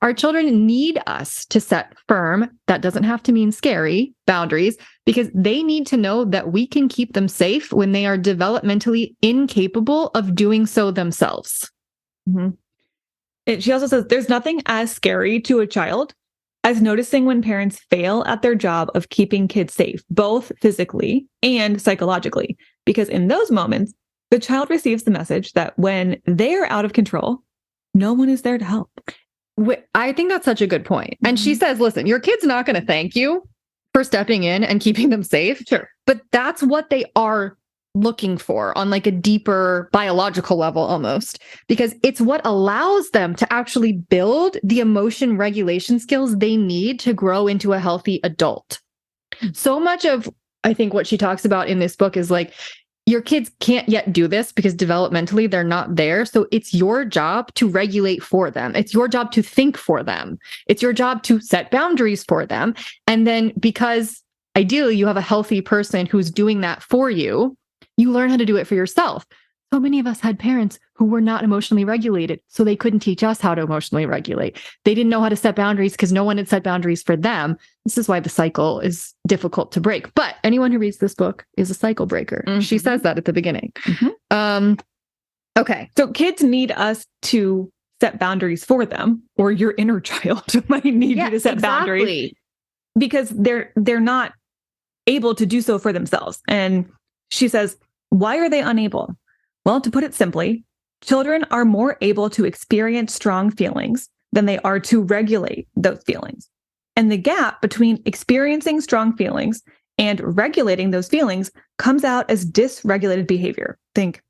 Speaker 1: Our children need us to set firm, that doesn't have to mean scary, boundaries, because they need to know that we can keep them safe when they are developmentally incapable of doing so themselves.
Speaker 2: She also says there's nothing as scary to a child as noticing when parents fail at their job of keeping kids safe, both physically and psychologically, because in those moments, the child receives the message that when they're out of control, no one is there to help.
Speaker 1: I think that's such a good point. And she says, listen, your kid's not going to thank you for stepping in and keeping them safe.
Speaker 2: Sure.
Speaker 1: But that's what they are looking for on like a deeper biological level almost, because it's what allows them to actually build the emotion regulation skills they need to grow into a healthy adult. So much of, I think, what she talks about in this book is like, your kids can't yet do this because developmentally they're not there. So it's your job to regulate for them. It's your job to think for them. It's your job to set boundaries for them. And then because ideally you have a healthy person who's doing that for you, you learn how to do it for yourself. So many of us had parents who were not emotionally regulated, so they couldn't teach us how to emotionally regulate. They didn't know how to set boundaries because no one had set boundaries for them. This is why the cycle is difficult to break. But anyone who reads this book is a cycle breaker. She says that at the beginning. Okay.
Speaker 2: So kids need us to set boundaries for them, or your inner child might need you to set boundaries because they're not able to do so for themselves. And she says, why are they unable? Well, to put it simply, children are more able to experience strong feelings than they are to regulate those feelings. And the gap between experiencing strong feelings and regulating those feelings comes out as dysregulated behavior. Think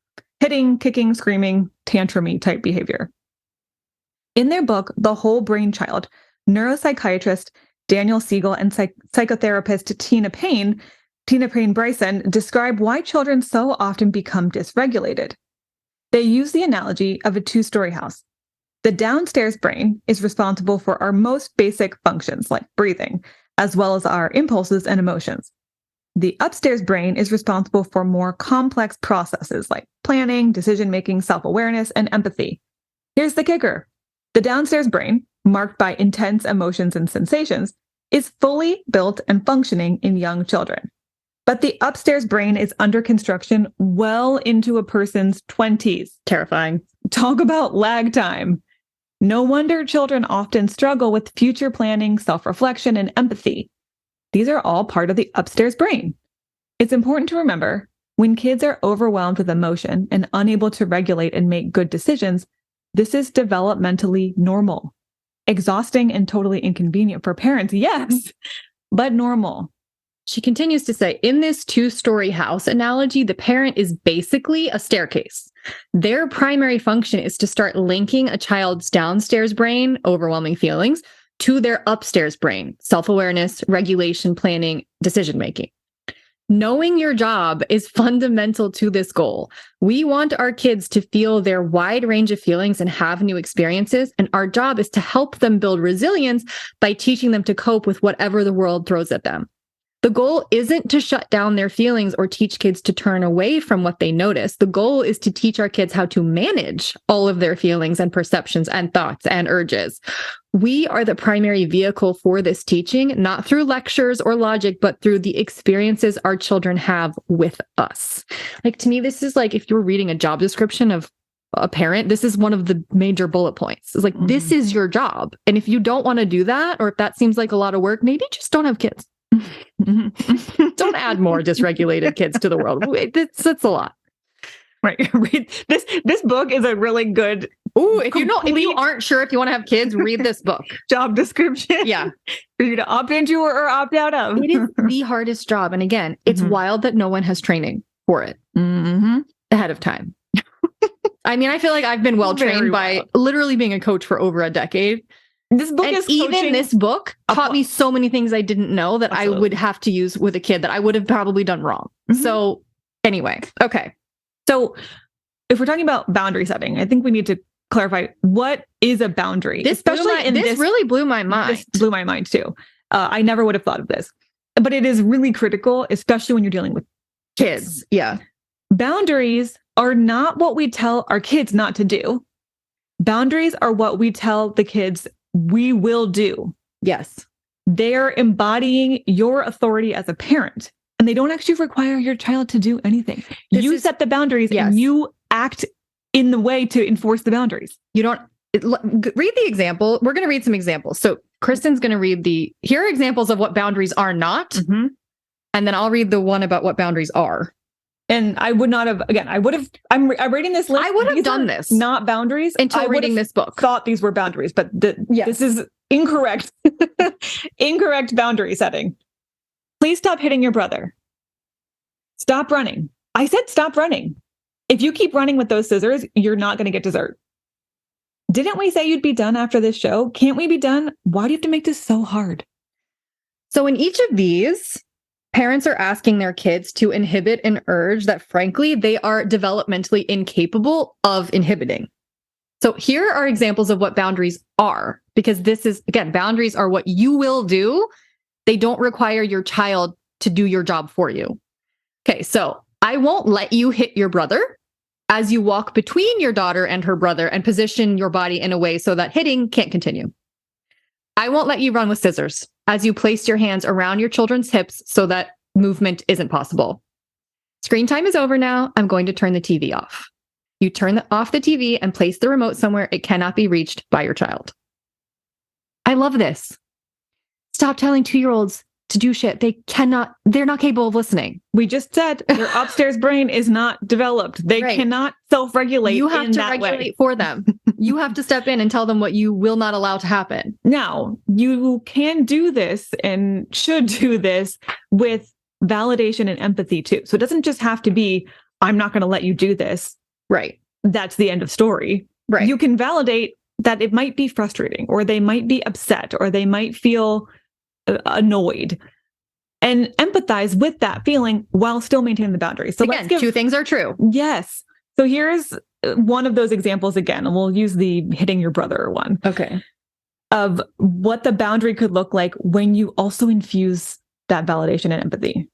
Speaker 2: hitting, kicking, screaming, tantrumy type behavior. In their book, The Whole Brain Child, neuropsychiatrist Daniel Siegel and psychotherapist Tina Payne Bryson describe why children so often become dysregulated. They use the analogy of a two-story house. The downstairs brain is responsible for our most basic functions like breathing, as well as our impulses and emotions. The upstairs brain is responsible for more complex processes like planning, decision-making, self-awareness, and empathy. Here's the kicker. The downstairs brain, marked by intense emotions and sensations, is fully built and functioning in young children. But the upstairs brain is under construction well into a person's 20s.
Speaker 1: Terrifying.
Speaker 2: Talk about lag time. No wonder children often struggle with future planning, self-reflection, and empathy. These are all part of the upstairs brain. It's important to remember, when kids are overwhelmed with emotion and unable to regulate and make good decisions, this is developmentally normal. Exhausting and totally inconvenient for parents, yes, but normal.
Speaker 1: She continues to say, in this two-story house analogy, the parent is basically a staircase. Their primary function is to start linking a child's downstairs brain, overwhelming feelings, to their upstairs brain, self-awareness, regulation, planning, decision-making. Knowing your job is fundamental to this goal. We want our kids to feel their wide range of feelings and have new experiences, and our job is to help them build resilience by teaching them to cope with whatever the world throws at them. The goal isn't to shut down their feelings or teach kids to turn away from what they notice. The goal is to teach our kids how to manage all of their feelings and perceptions and thoughts and urges. We are the primary vehicle for this teaching, not through lectures or logic, but through the experiences our children have with us. Like, to me, this is like if you're reading a job description of a parent, this is one of the major bullet points. It's like, this is your job. And if you don't want to do that, or if that seems like a lot of work, maybe just don't have kids. Don't add more dysregulated kids to the world. It's a lot.
Speaker 2: Right. This book is a really good.
Speaker 1: Ooh, if you aren't sure if you want to have kids, read this book.
Speaker 2: Job description.
Speaker 1: Yeah.
Speaker 2: For you to opt into or opt out of.
Speaker 1: It is the hardest job. And again, it's wild that no one has training for it ahead of time. I mean, I feel like I've been well trained by literally being a coach for over a decade.
Speaker 2: This book
Speaker 1: And
Speaker 2: is
Speaker 1: even
Speaker 2: coaching
Speaker 1: this book taught me so many things I didn't know that I would have to use with a kid that I would have probably done wrong. So anyway, okay.
Speaker 2: So if we're talking about boundary setting, I think we need to clarify what is a boundary.
Speaker 1: This really blew my mind.
Speaker 2: This blew my mind too. I never would have thought of this, but it is really critical, especially when you're dealing with kids.
Speaker 1: Yeah.
Speaker 2: Boundaries are not what we tell our kids not to do. Boundaries are what we tell the kids we will do.
Speaker 1: Yes.
Speaker 2: They're embodying your authority as a parent, and they don't actually require your child to do anything. You set the boundaries and you act in the way to enforce the boundaries.
Speaker 1: You don't read the example. We're going to read some examples. So Kristen's going to read here are examples of what boundaries are not. And then I'll read the one about what boundaries are.
Speaker 2: And I would not have, again, I'm reading this list.
Speaker 1: I would have done this.
Speaker 2: Not boundaries.
Speaker 1: Until reading this book.
Speaker 2: Thought these were boundaries, but this is incorrect. Incorrect boundary setting. Please stop hitting your brother. Stop running. I said stop running. If you keep running with those scissors, you're not going to get dessert. Didn't we say you'd be done after this show? Can't we be done? Why do you have to make this so hard?
Speaker 1: So in each of these, parents are asking their kids to inhibit an urge that, frankly, they are developmentally incapable of inhibiting. So here are examples of what boundaries are, because this is, again, boundaries are what you will do. They don't require your child to do your job for you. Okay, so I won't let you hit your brother as you walk between your daughter and her brother and position your body in a way so that hitting can't continue. I won't let you run with scissors as you place your hands around your children's hips so that movement isn't possible. Screen time is over now. I'm going to turn the TV off. You turn off the TV and place the remote somewhere it cannot be reached by your child. I love this. Stop telling 2-year-olds to do shit. They're not capable of listening.
Speaker 2: We just said their upstairs brain is not developed. They cannot self-regulate.
Speaker 1: You have to regulate for them. You have to step in and tell them what you will not allow to happen.
Speaker 2: Now, you can do this and should do this with validation and empathy too. So it doesn't just have to be, I'm not going to let you do this.
Speaker 1: Right.
Speaker 2: That's the end of story.
Speaker 1: Right.
Speaker 2: You can validate that it might be frustrating, or they might be upset, or they might feel annoyed, and empathize with that feeling while still maintaining the boundaries. So
Speaker 1: again, two things are true.
Speaker 2: Yes. So here's one of those examples again, and we'll use the hitting your brother one.
Speaker 1: Okay.
Speaker 2: Of what the boundary could look like when you also infuse that validation and empathy.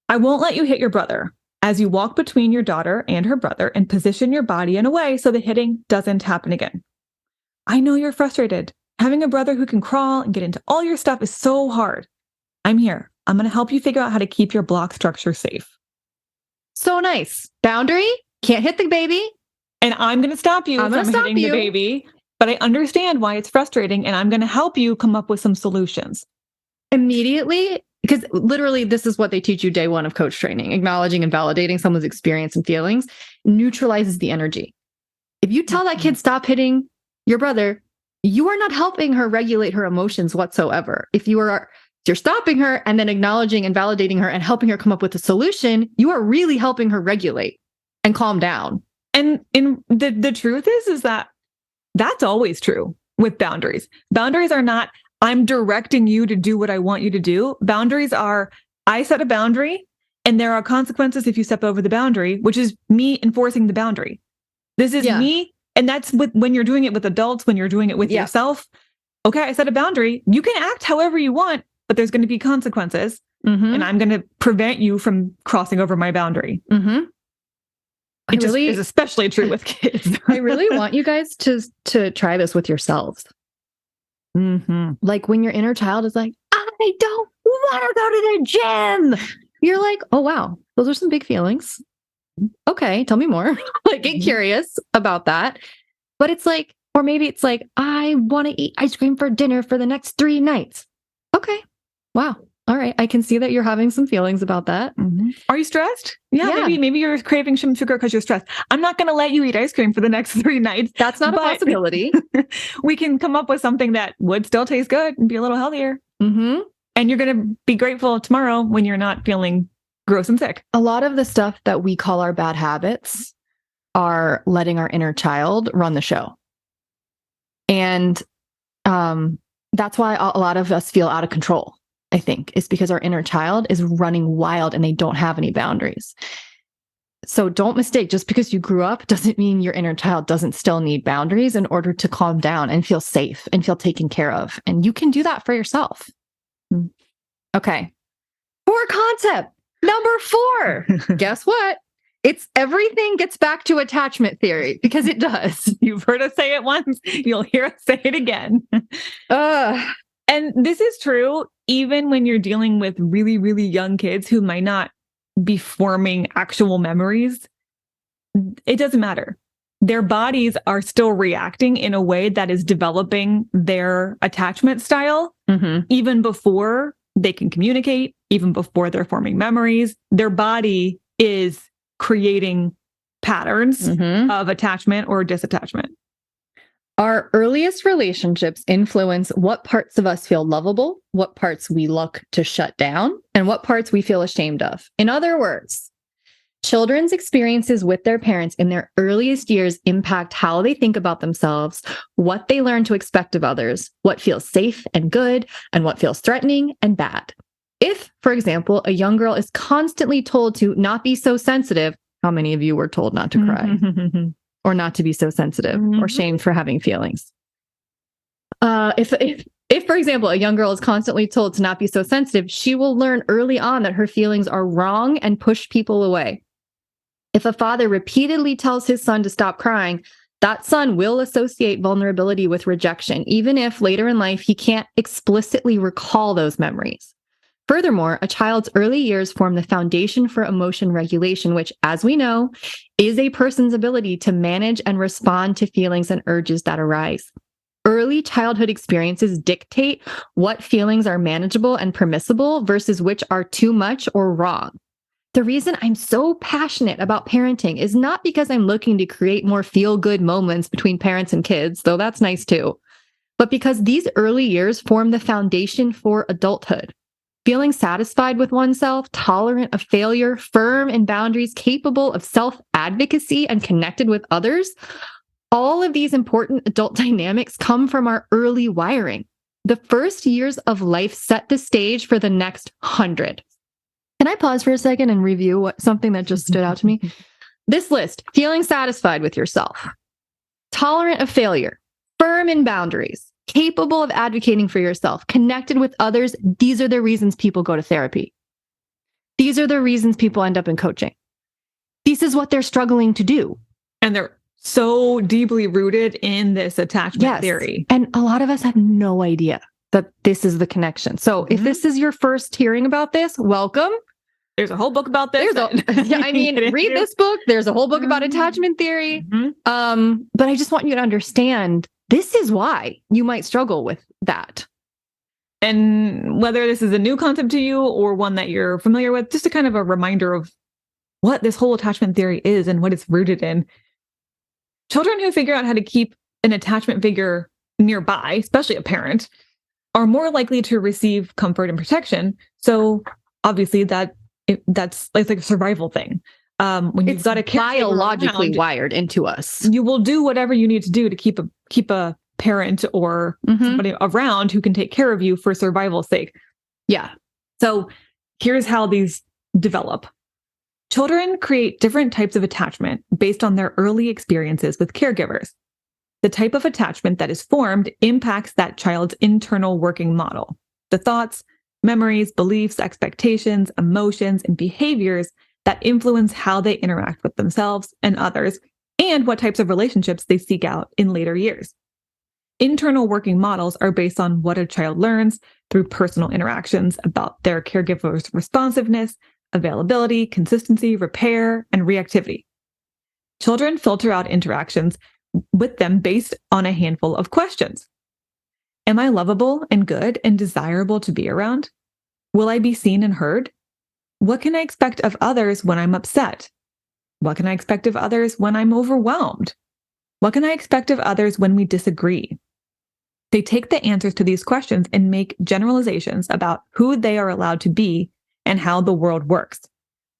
Speaker 2: I won't let you hit your brother as you walk between your daughter and her brother and position your body in a way so the hitting doesn't happen again. I know you're frustrated. Having a brother who can crawl and get into all your stuff is so hard. I'm here. I'm going to help you figure out how to keep your block structure safe.
Speaker 1: So nice. Boundary, can't hit the baby.
Speaker 2: And I'm going to stop you from hitting the baby. But I understand why it's frustrating, and I'm going to help you come up with some solutions.
Speaker 1: Immediately, because literally this is what they teach you day one of coach training. Acknowledging and validating someone's experience and feelings neutralizes the energy. If you tell that kid stop hitting your brother, you are not helping her regulate her emotions whatsoever. If you're stopping her and then acknowledging and validating her and helping her come up with a solution, you are really helping her regulate and calm down.
Speaker 2: And the truth is that that's always true with boundaries. Boundaries are not, I'm directing you to do what I want you to do. Boundaries are, I set a boundary and there are consequences if you step over the boundary, which is me enforcing the boundary. This is me. And that's when you're doing it with adults, when you're doing it with yourself. Okay, I set a boundary. You can act however you want, but there's going to be consequences. And I'm going to prevent you from crossing over my boundary. It is especially true with kids.
Speaker 1: I really want you guys to try this with yourselves. Like when your inner child is like, I don't want to go to the gym. You're like, oh, wow, those are some big feelings. Okay, tell me more. Like, get curious about that. But it's like, or maybe it's like, I want to eat ice cream for dinner for the next 3 nights. Okay. Wow. All right. I can see that you're having some feelings about that.
Speaker 2: Are you stressed? Yeah. Maybe you're craving some sugar because you're stressed. I'm not going to let you eat ice cream for the next 3 nights.
Speaker 1: That's not a possibility.
Speaker 2: We can come up with something that would still taste good and be a little healthier. And you're going to be grateful tomorrow when you're not feeling gross and sick.
Speaker 1: A lot of the stuff that we call our bad habits are letting our inner child run the show. And That's why a lot of us feel out of control, I think, is because our inner child is running wild and they don't have any boundaries. So don't mistake, just because you grew up doesn't mean your inner child doesn't still need boundaries in order to calm down and feel safe and feel taken care of. And you can do that for yourself. Okay. Core concept number 4. Guess what? It's everything gets back to attachment theory, because it does.
Speaker 2: You've heard us say it once. You'll hear us say it again. And this is true even when you're dealing with really, really young kids who might not be forming actual memories. It doesn't matter. Their bodies are still reacting in a way that is developing their attachment style, even before they can communicate, even before they're forming memories. Their body is creating patterns of attachment or disattachment.
Speaker 1: Our earliest relationships influence what parts of us feel lovable, what parts we look to shut down, and what parts we feel ashamed of. In other words, children's experiences with their parents in their earliest years impact how they think about themselves, what they learn to expect of others, what feels safe and good, and what feels threatening and bad. If, for example, a young girl is constantly told to not be so sensitive, how many of you were told not to cry or not to be so sensitive or shamed for having feelings? If, for example, a young girl is constantly told to not be so sensitive, she will learn early on that her feelings are wrong and push people away. If a father repeatedly tells his son to stop crying, that son will associate vulnerability with rejection, even if later in life he can't explicitly recall those memories. Furthermore, a child's early years form the foundation for emotion regulation, which, as we know, is a person's ability to manage and respond to feelings and urges that arise. Early childhood experiences dictate what feelings are manageable and permissible versus which are too much or wrong. The reason I'm so passionate about parenting is not because I'm looking to create more feel-good moments between parents and kids, though that's nice too, but because these early years form the foundation for adulthood. Feeling satisfied with oneself, tolerant of failure, firm in boundaries, capable of self-advocacy, and connected with others, all of these important adult dynamics come from our early wiring. The first years of life set the stage for the next 100. Can I pause for a second and review something that just stood out to me? This list: feeling satisfied with yourself, tolerant of failure, firm in boundaries, capable of advocating for yourself, connected with others. These are the reasons people go to therapy. These are the reasons people end up in coaching. This is what they're struggling to do.
Speaker 2: And they're so deeply rooted in this attachment theory.
Speaker 1: And a lot of us have no idea that this is the connection. So if this is your first hearing about this, welcome.
Speaker 2: There's a whole book about this.
Speaker 1: Read this book. There's a whole book about attachment theory. But I just want you to understand, this is why you might struggle with that.
Speaker 2: And whether this is a new concept to you or one that you're familiar with, just a kind of a reminder of what this whole attachment theory is and what it's rooted in. Children who figure out how to keep an attachment figure nearby, especially a parent, are more likely to receive comfort and protection. So obviously that's like a survival thing. When you've got a
Speaker 1: biologically wired into us,
Speaker 2: you will do whatever you need to do to keep a parent or somebody around who can take care of you for survival's sake.
Speaker 1: Yeah.
Speaker 2: So here's how these develop. Children create different types of attachment based on their early experiences with caregivers. The type of attachment that is formed impacts that child's internal working model. The thoughts, memories, beliefs, expectations, emotions, and behaviors that influence how they interact with themselves and others, and what types of relationships they seek out in later years. Internal working models are based on what a child learns through personal interactions about their caregiver's responsiveness, availability, consistency, repair, and reactivity. Children filter out interactions with them based on a handful of questions. Am I lovable and good and desirable to be around? Will I be seen and heard? What can I expect of others when I'm upset? What can I expect of others when I'm overwhelmed? What can I expect of others when we disagree? They take the answers to these questions and make generalizations about who they are allowed to be and how the world works.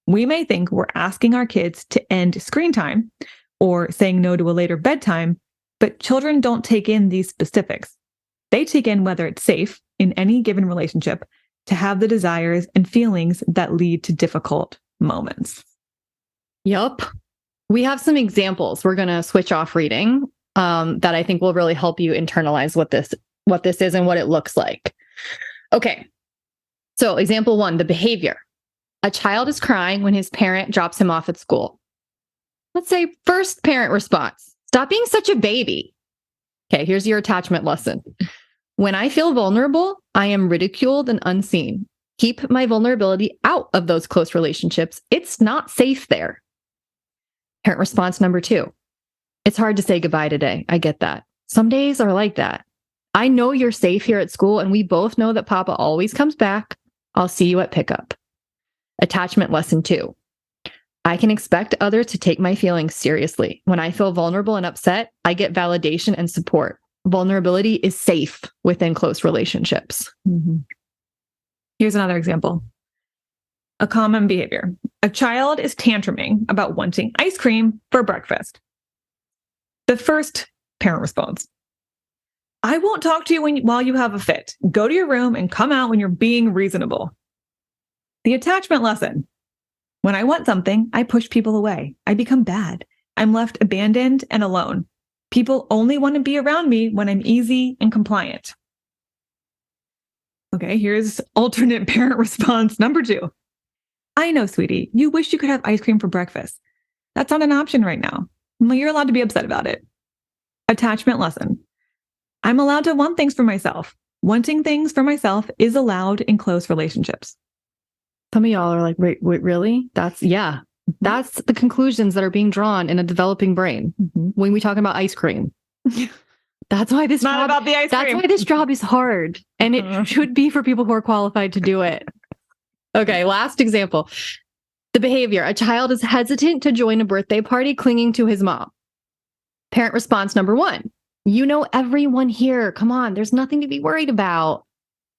Speaker 2: We may think we're asking our kids to end screen time or saying no to a later bedtime, but children don't take in these specifics. They take in whether it's safe in any given relationship to have the desires and feelings that lead to difficult moments.
Speaker 1: Yup. We have some examples. We're going to switch off reading that I think will really help you internalize what this is and what it looks like. Okay. So example 1, the behavior. A child is crying when his parent drops him off at school. Let's say first parent response, stop being such a baby. Okay, here's your attachment lesson. When I feel vulnerable, I am ridiculed and unseen. Keep my vulnerability out of those close relationships. It's not safe there. Parent response number 2. It's hard to say goodbye today. I get that. Some days are like that. I know you're safe here at school, and we both know that Papa always comes back. I'll see you at pickup. Attachment lesson 2. I can expect others to take my feelings seriously. When I feel vulnerable and upset, I get validation and support. Vulnerability is safe within close relationships.
Speaker 2: Mm-hmm. Here's another example. A common behavior. A child is tantruming about wanting ice cream for breakfast. The first parent response. I won't talk to you while you have a fit. Go to your room and come out when you're being reasonable. The attachment lesson. When I want something, I push people away. I become bad. I'm left abandoned and alone. People only want to be around me when I'm easy and compliant. Okay, here's alternate parent response number 2. I know, sweetie, you wish you could have ice cream for breakfast. That's not an option right now. Well, you're allowed to be upset about it. Attachment lesson. I'm allowed to want things for myself. Wanting things for myself is allowed in close relationships.
Speaker 1: Some of y'all are like, wait, really? That's the conclusions that are being drawn in a developing brain when we talk about ice cream. That's why this
Speaker 2: not about the ice cream.
Speaker 1: That's why this job is hard, and it should be for people who are qualified to do it. Okay, last example. The behavior. A child is hesitant to join a birthday party, clinging to his mom. Parent response number 1. You know everyone here. Come on, there's nothing to be worried about.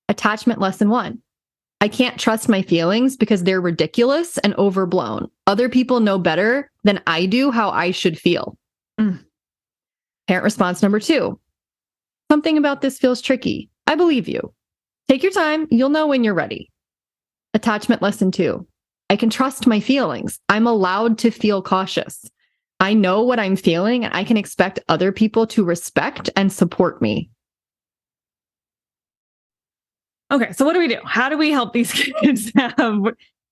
Speaker 1: Attachment lesson 1. I can't trust my feelings because they're ridiculous and overblown. Other people know better than I do how I should feel. Parent response number 2. Something about this feels tricky. I believe you. Take your time. You'll know when you're ready. Attachment lesson 2. I can trust my feelings. I'm allowed to feel cautious. I know what I'm feeling, and I can expect other people to respect and support me.
Speaker 2: Okay, so what do? How do we help these kids have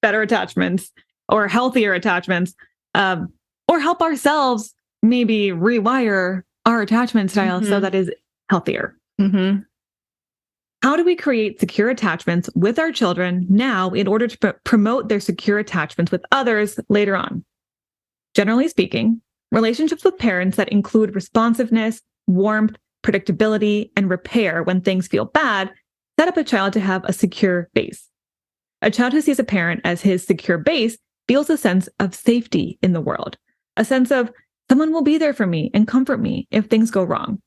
Speaker 2: better attachments or healthier attachments, or help ourselves maybe rewire our attachment style so that is healthier? How do we create secure attachments with our children now in order to promote their secure attachments with others later on? Generally speaking, relationships with parents that include responsiveness, warmth, predictability, and repair when things feel bad set up a child to have a secure base. A child who sees a parent as his secure base feels a sense of safety in the world, a sense of someone will be there for me and comfort me if things go wrong.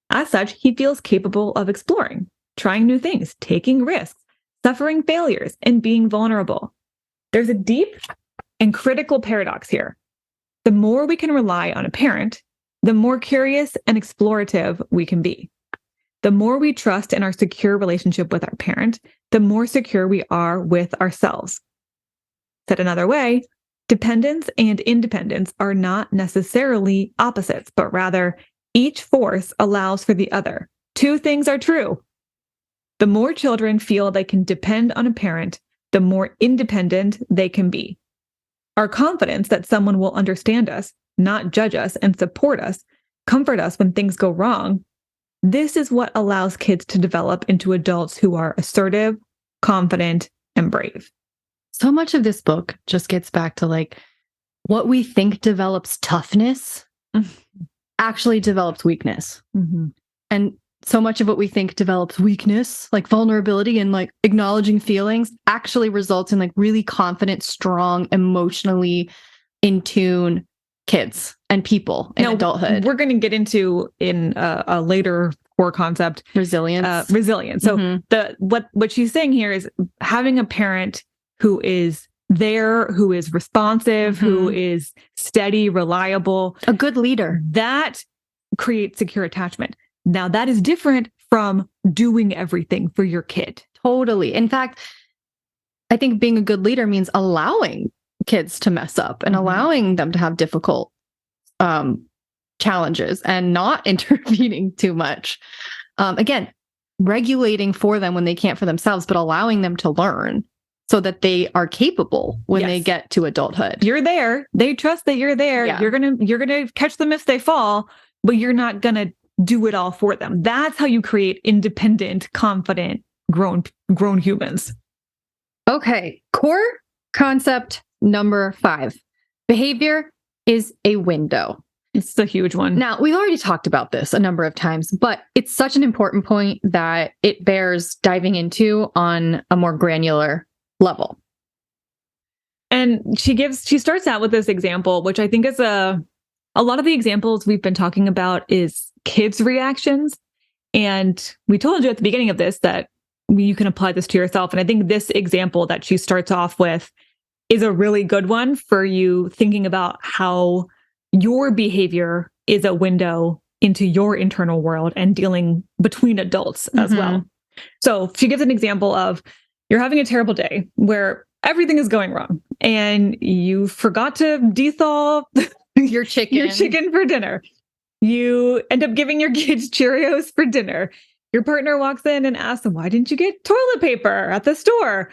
Speaker 2: As such, he feels capable of exploring, trying new things, taking risks, suffering failures, and being vulnerable. There's a deep and critical paradox here. The more we can rely on a parent, the more curious and explorative we can be. The more we trust in our secure relationship with our parent, the more secure we are with ourselves. Said another way, dependence and independence are not necessarily opposites, but rather each force allows for the other. Two things are true. The more children feel they can depend on a parent, the more independent they can be. Our confidence that someone will understand us, not judge us, and support us, comfort us when things go wrong, this is what allows kids to develop into adults who are assertive, confident, and brave.
Speaker 1: So much of this book just gets back to like what we think develops toughness actually develops weakness. And so much of what we think develops weakness, like vulnerability and like acknowledging feelings, actually results in like really confident, strong, emotionally in tune kids and people in adulthood.
Speaker 2: We're going to get into in a later core concept,
Speaker 1: resilience.
Speaker 2: So what she's saying here is having a parent who is there, who is responsive, who is steady, reliable,
Speaker 1: a good leader,
Speaker 2: that creates secure attachment. Now that is different from doing everything for your kid.
Speaker 1: Totally. In fact, I think being a good leader means allowing kids to mess up and allowing them to have difficult challenges and not intervening too much. Again, regulating for them when they can't for themselves, but allowing them to learn so that they are capable when they get to adulthood.
Speaker 2: You're there. They trust that you're there. Yeah. You're gonna catch them if they fall, but you're not gonna do it all for them. That's how you create independent, confident, grown humans.
Speaker 1: Okay. Core concept number 5. Behavior is a window.
Speaker 2: It's a huge one.
Speaker 1: Now, we've already talked about this a number of times, but it's such an important point that it bears diving into on a more granular level.
Speaker 2: And she starts out with this example, which I think is a lot of the examples we've been talking about is kids' reactions. And we told you at the beginning of this that you can apply this to yourself. And I think this example that she starts off with is a really good one for you thinking about how your behavior is a window into your internal world and dealing between adults as well. So she gives an example of you're having a terrible day where everything is going wrong and you forgot to dethaw
Speaker 1: your chicken
Speaker 2: for dinner. You end up giving your kids Cheerios for dinner. Your partner walks in and asks them, why didn't you get toilet paper at the store?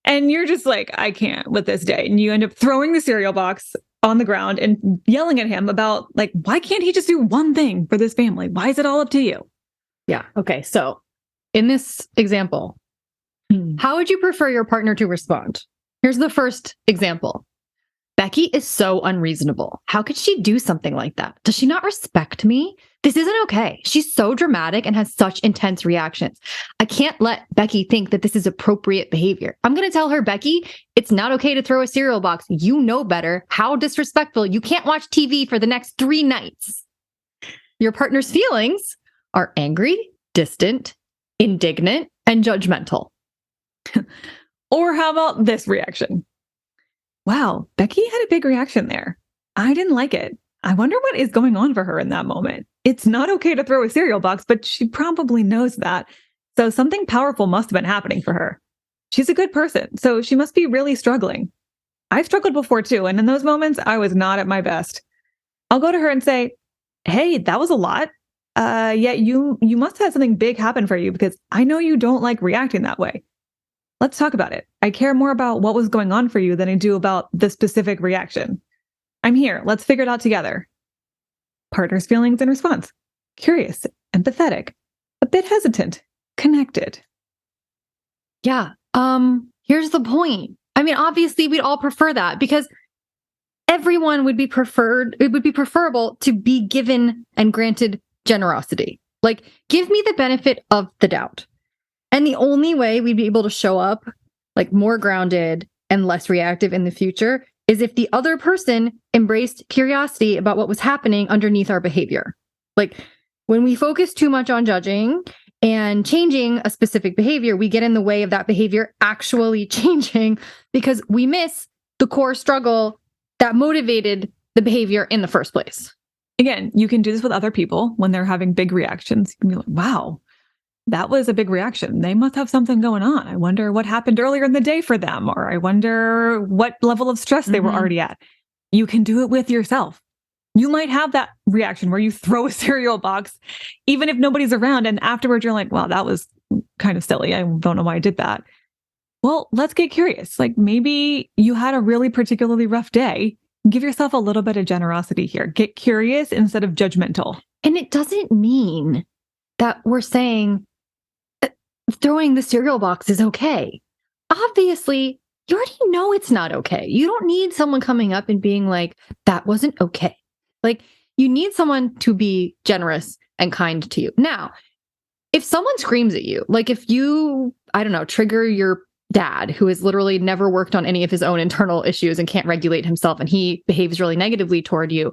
Speaker 2: And you're just like, I can't with this day. And you end up throwing the cereal box on the ground and yelling at him about like, why can't he just do one thing for this family? Why is it all up to you?
Speaker 1: Yeah. Okay. So in this example, how would you prefer your partner to respond? Here's the first example. Becky is so unreasonable. How could she do something like that? Does she not respect me? This isn't okay. She's so dramatic and has such intense reactions. I can't let Becky think that this is appropriate behavior. I'm going to tell her, Becky, it's not okay to throw a cereal box. You know better. How disrespectful. You can't watch TV for the next 3 nights. Your partner's feelings are angry, distant, indignant, and judgmental.
Speaker 2: Or how about this reaction? Wow, Becky had a big reaction there. I didn't like it. I wonder what is going on for her in that moment. It's not okay to throw a cereal box, but she probably knows that. So something powerful must have been happening for her. She's a good person, so she must be really struggling. I've struggled before too, and in those moments, I was not at my best. I'll go to her and say, hey, that was a lot. Yet you must have had something big happen for you because I know you don't like reacting that way. Let's talk about it. I care more about what was going on for you than I do about the specific reaction. I'm here. Let's figure it out together. Partner's feelings and response. Curious, empathetic, a bit hesitant, connected.
Speaker 1: Yeah. Here's the point. I mean, obviously we'd all prefer that because everyone would be preferred. It would be preferable to be given and granted generosity. Like, give me the benefit of the doubt. And the only way we'd be able to show up like more grounded and less reactive in the future is if the other person embraced curiosity about what was happening underneath our behavior. Like when we focus too much on judging and changing a specific behavior, we get in the way of that behavior actually changing because we miss the core struggle that motivated the behavior in the first place.
Speaker 2: Again, you can do this with other people when they're having big reactions. You can be like, wow, that was a big reaction. They must have something going on. I wonder what happened earlier in the day for them, or I wonder what level of stress they were already at. You can do it with yourself. You might have that reaction where you throw a cereal box, even if nobody's around. And afterwards, you're like, wow, that was kind of silly. I don't know why I did that. Well, let's get curious. Like maybe you had a really particularly rough day. Give yourself a little bit of generosity here. Get curious instead of judgmental.
Speaker 1: And it doesn't mean that we're saying throwing the cereal box is okay. Obviously, you already know it's not okay. You don't need someone coming up and being like, that wasn't okay. Like, you need someone to be generous and kind to you. Now, if someone screams at you, like if you, I don't know, trigger your dad who has literally never worked on any of his own internal issues and can't regulate himself and he behaves really negatively toward you,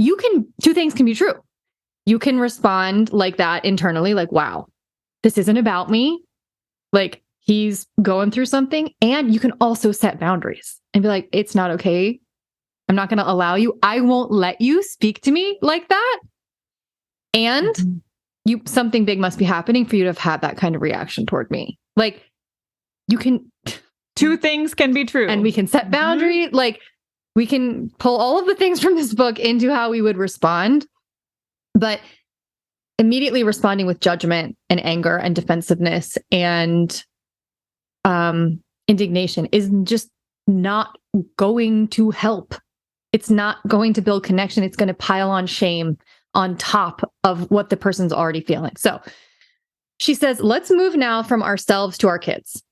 Speaker 1: two things can be true. You can respond like that internally, like, wow, this isn't about me. Like, he's going through something. And you can also set boundaries and be like, it's not okay. I'm not going to allow you. I won't let you speak to me like that. And something big must be happening for you to have had that kind of reaction toward me. Like, you can...
Speaker 2: Two things can be true.
Speaker 1: And we can set boundaries. Like, we can pull all of the things from this book into how we would respond. But immediately responding with judgment and anger and defensiveness and indignation is just not going to help. It's not going to build connection. It's going to pile on shame on top of what the person's already feeling. So she says, let's move now from ourselves to our kids.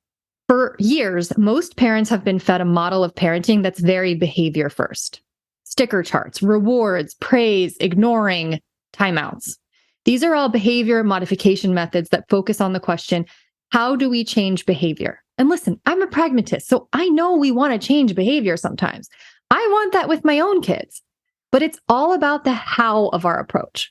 Speaker 1: For years, most parents have been fed a model of parenting that's very behavior first. Sticker charts, rewards, praise, ignoring, timeouts. These are all behavior modification methods that focus on the question, how do we change behavior? And listen, I'm a pragmatist, so I know we want to change behavior sometimes. I want that with my own kids, but it's all about the how of our approach.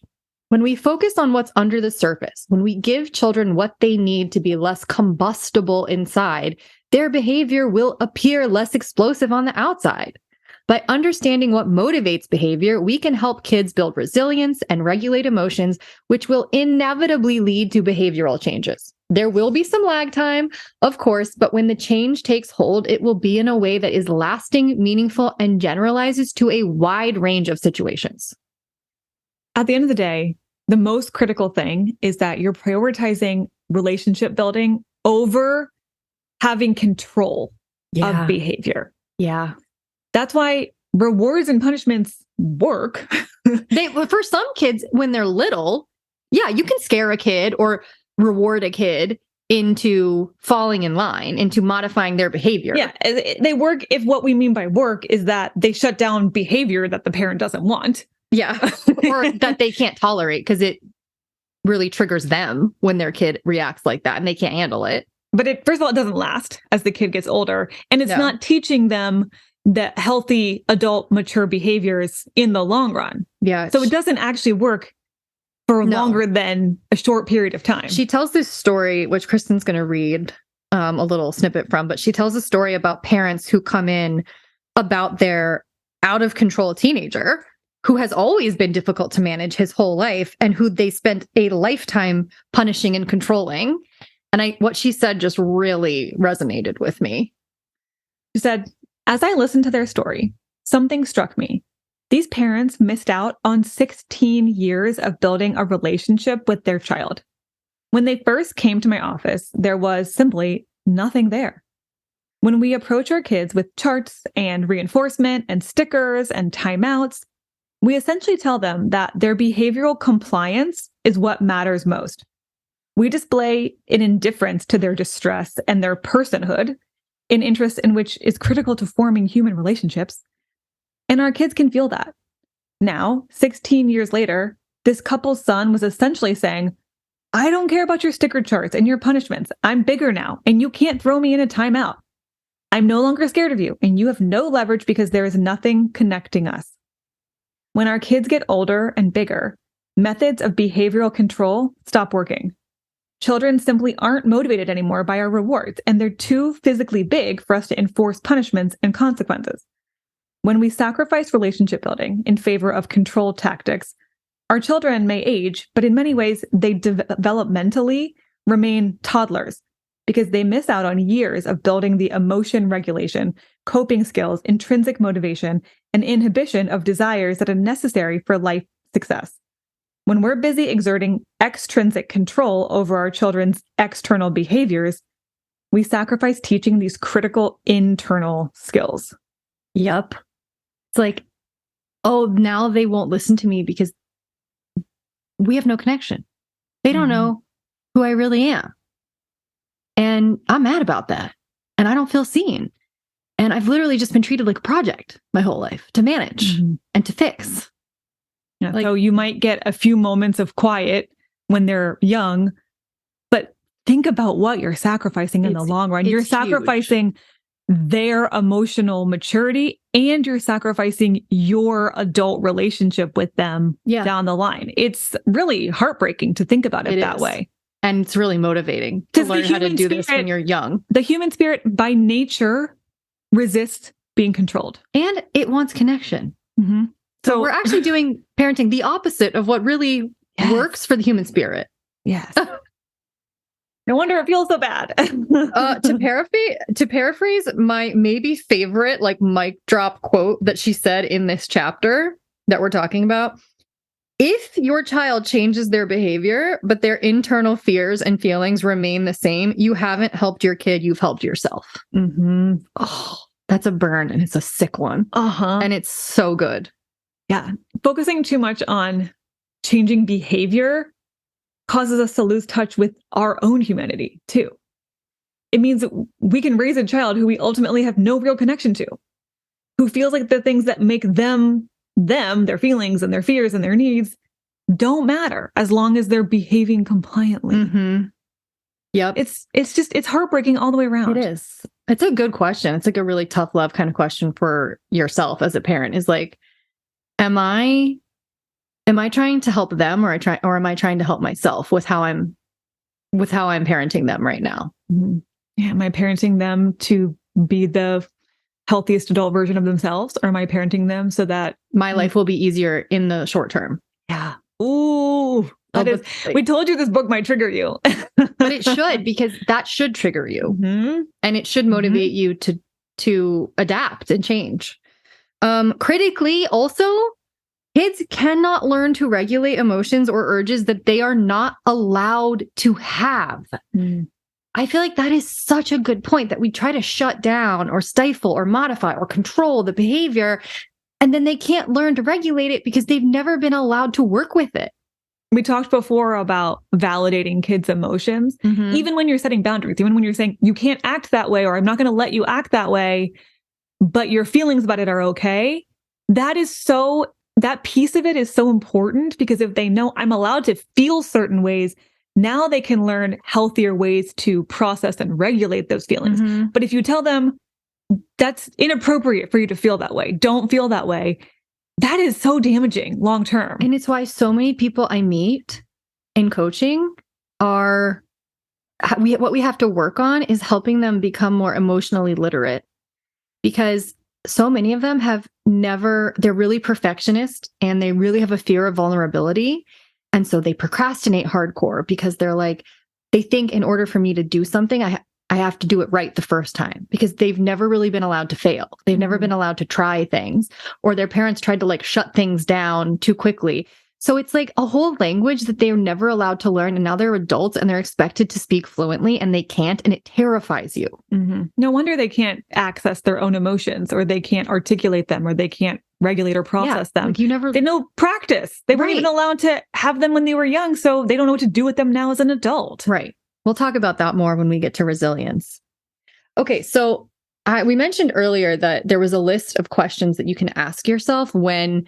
Speaker 1: When we focus on what's under the surface, when we give children what they need to be less combustible inside, their behavior will appear less explosive on the outside. By understanding what motivates behavior, we can help kids build resilience and regulate emotions, which will inevitably lead to behavioral changes. There will be some lag time, of course, but when the change takes hold, it will be in a way that is lasting, meaningful, and generalizes to a wide range of situations.
Speaker 2: At the end of the day, the most critical thing is that you're prioritizing relationship building over having control of behavior.
Speaker 1: Yeah.
Speaker 2: That's why rewards and punishments work.
Speaker 1: For some kids, when they're little, yeah, you can scare a kid or reward a kid into falling in line, into modifying their behavior.
Speaker 2: Yeah, they work if what we mean by work is that they shut down behavior that the parent doesn't want.
Speaker 1: Yeah. Or that they can't tolerate because it really triggers them when their kid reacts like that and they can't handle it.
Speaker 2: But first of all, it doesn't last as the kid gets older. And it's not teaching them the healthy adult mature behaviors in the long run.
Speaker 1: Yeah.
Speaker 2: So it doesn't actually work for longer than a short period of time.
Speaker 1: She tells this story, which Kristen's going to read a little snippet from, but she tells a story about parents who come in about their out of control teenager who has always been difficult to manage his whole life and who they spent a lifetime punishing and controlling. And what she said just really resonated with me.
Speaker 2: She said, as I listened to their story, something struck me. These parents missed out on 16 years of building a relationship with their child. When they first came to my office, there was simply nothing there. When we approach our kids with charts and reinforcement and stickers and timeouts, we essentially tell them that their behavioral compliance is what matters most. We display an indifference to their distress and their personhood, an interest in which is critical to forming human relationships. And our kids can feel that. Now, 16 years later, this couple's son was essentially saying, I don't care about your sticker charts and your punishments. I'm bigger now, and you can't throw me in a timeout. I'm no longer scared of you, and you have no leverage because there is nothing connecting us. When our kids get older and bigger, methods of behavioral control stop working. Children simply aren't motivated anymore by our rewards, and they're too physically big for us to enforce punishments and consequences. When we sacrifice relationship building in favor of control tactics, our children may age, but in many ways, they developmentally remain toddlers because they miss out on years of building the emotion regulation, coping skills, intrinsic motivation, and inhibition of desires that are necessary for life success. When we're busy exerting extrinsic control over our children's external behaviors, we sacrifice teaching these critical internal skills.
Speaker 1: Yep. It's like, oh, now they won't listen to me because we have no connection. They don't know who I really am. And I'm mad about that. And I don't feel seen. And I've literally just been treated like a project my whole life to manage and to fix.
Speaker 2: Yeah, so you might get a few moments of quiet when they're young, but think about what you're sacrificing in the long run. You're sacrificing their emotional maturity and you're sacrificing your adult relationship with them down the line. It's really heartbreaking to think about it that way.
Speaker 1: And it's really motivating to learn how to do this when you're young.
Speaker 2: The human spirit by nature resists being controlled.
Speaker 1: And it wants connection. So we're actually doing parenting the opposite of what really works for the human spirit.
Speaker 2: Yes. No wonder it feels so bad.
Speaker 1: To paraphrase my maybe favorite like mic drop quote that she said in this chapter that we're talking about, if your child changes their behavior, but their internal fears and feelings remain the same, you haven't helped your kid, you've helped yourself.
Speaker 2: Mm-hmm.
Speaker 1: Oh, that's a burn, and it's a sick one. And it's so good.
Speaker 2: Yeah. Focusing too much on changing behavior causes us to lose touch with our own humanity too. It means that we can raise a child who we ultimately have no real connection to, who feels like the things that make them, their feelings and their fears and their needs don't matter as long as they're behaving compliantly.
Speaker 1: Mm-hmm. Yep.
Speaker 2: It's heartbreaking all the way around.
Speaker 1: It is. It's a good question. It's like a really tough love kind of question for yourself as a parent, is like, am I trying to help them, or am I trying to help myself with how I'm parenting them right now?
Speaker 2: Mm-hmm. Yeah, am I parenting them to be the healthiest adult version of themselves, or am I parenting them so that
Speaker 1: my life will be easier in the short term?
Speaker 2: Yeah. Ooh, we told you this book might trigger you.
Speaker 1: But it should, because that should trigger you.
Speaker 2: Mm-hmm.
Speaker 1: And it should motivate you to adapt and change. Critically, also, kids cannot learn to regulate emotions or urges that they are not allowed to have.
Speaker 2: Mm.
Speaker 1: I feel like that is such a good point, that we try to shut down or stifle or modify or control the behavior, and then they can't learn to regulate it because they've never been allowed to work with it.
Speaker 2: We talked before about validating kids' emotions, even when you're setting boundaries, even when you're saying you can't act that way, or I'm not going to let you act that way, but your feelings about it are okay. That piece of it is so important, because if they know I'm allowed to feel certain ways, now they can learn healthier ways to process and regulate those feelings. But if you tell them that's inappropriate for you to feel that way, don't feel that way, that is so damaging long term.
Speaker 1: And it's why so many people I meet in coaching what we have to work on is helping them become more emotionally literate, because so many of them they're really perfectionist, and they really have a fear of vulnerability. And so they procrastinate hardcore, because they think in order for me to do something, I have to do it right the first time, because they've never really been allowed to fail. They've never been allowed to try things, or their parents tried to shut things down too quickly. So it's like a whole language that they're never allowed to learn. And now they're adults and they're expected to speak fluently, and they can't, and it terrifies you.
Speaker 2: No wonder they can't access their own emotions, or they can't articulate them, or they can't regulate or process them. They know practice. They weren't even allowed to have them when they were young. So they don't know what to do with them now as an adult.
Speaker 1: Right. We'll talk about that more when we get to resilience. Okay. So we mentioned earlier that there was a list of questions that you can ask yourself when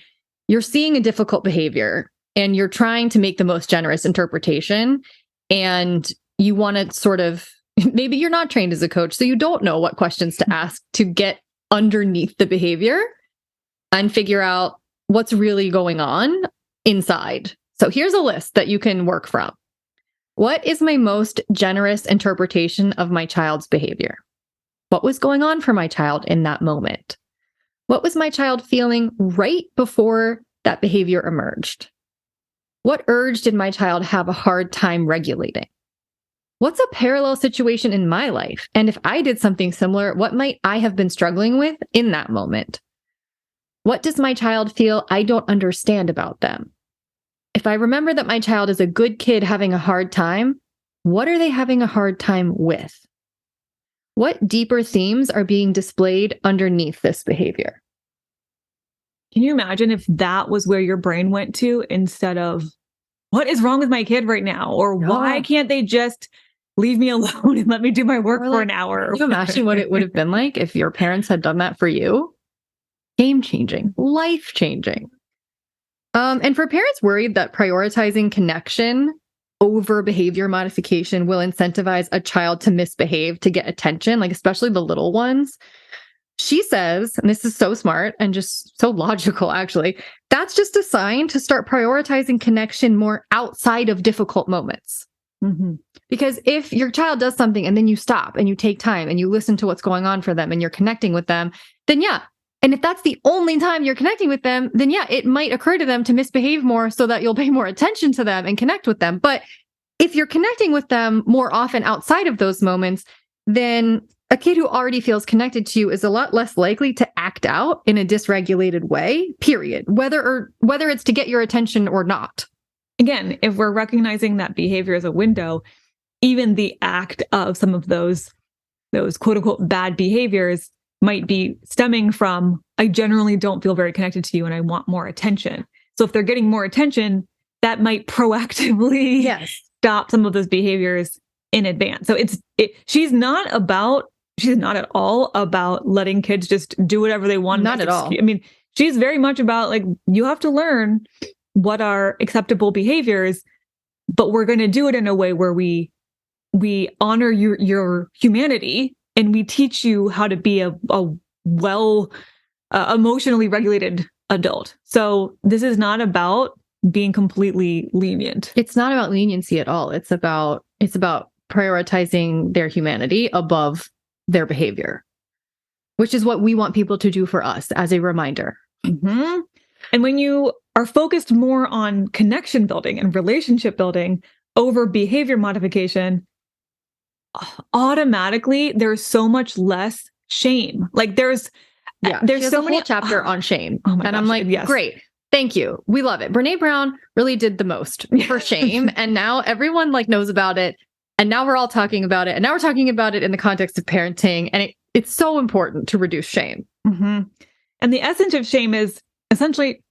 Speaker 1: you're seeing a difficult behavior and you're trying to make the most generous interpretation, and you want to sort of, maybe you're not trained as a coach, so you don't know what questions to ask to get underneath the behavior and figure out what's really going on inside. So here's a list that you can work from. What is my most generous interpretation of my child's behavior? What was going on for my child in that moment? What was my child feeling right before that behavior emerged? What urge did my child have a hard time regulating? What's a parallel situation in my life? And if I did something similar, what might I have been struggling with in that moment? What does my child feel I don't understand about them? If I remember that my child is a good kid having a hard time, what are they having a hard time with? What deeper themes are being displayed underneath this behavior?
Speaker 2: Can you imagine if that was where your brain went to, instead of what is wrong with my kid right now? Or why can't they just leave me alone and let me do my work for an hour?
Speaker 1: Can you imagine what it would have been like if your parents had done that for you? Game-changing, life-changing. And for parents worried that prioritizing connection over behavior modification will incentivize a child to misbehave to get attention, especially the little ones, she says, and this is so smart and just so logical, actually, that's just a sign to start prioritizing connection more outside of difficult moments. Because if your child does something and then you stop and you take time and you listen to what's going on for them and you're connecting with them, then yeah. And if that's the only time you're connecting with them, then yeah, it might occur to them to misbehave more so that you'll pay more attention to them and connect with them. But if you're connecting with them more often outside of those moments, then a kid who already feels connected to you is a lot less likely to act out in a dysregulated way, period, whether it's to get your attention or not.
Speaker 2: Again, if we're recognizing that behavior as a window, even the act of some of those quote unquote bad behaviors might be stemming from, I generally don't feel very connected to you and I want more attention. So if they're getting more attention, that might proactively stop some of those behaviors in advance. So she's not at all about letting kids just do whatever they want.
Speaker 1: Not at all.
Speaker 2: I mean, she's very much about like, you have to learn what are acceptable behaviors, but we're going to do it in a way where we honor your humanity and we teach you how to be a well emotionally regulated adult. So this is not about being completely lenient.
Speaker 1: It's not about leniency at all. It's about prioritizing their humanity above their behavior, which is what we want people to do for us as a reminder.
Speaker 2: Mm-hmm. And when you are focused more on connection building and relationship building over behavior modification, automatically there's so much less shame. Like there's so many
Speaker 1: chapter on shame.
Speaker 2: Oh my gosh,
Speaker 1: I'm like, great. Thank you. We love it. Brene Brown really did the most for shame. And now everyone like knows about it. And now we're all talking about it. And now we're talking about it in the context of parenting. And it's so important to reduce shame.
Speaker 2: Mm-hmm. And the essence of shame is essentially,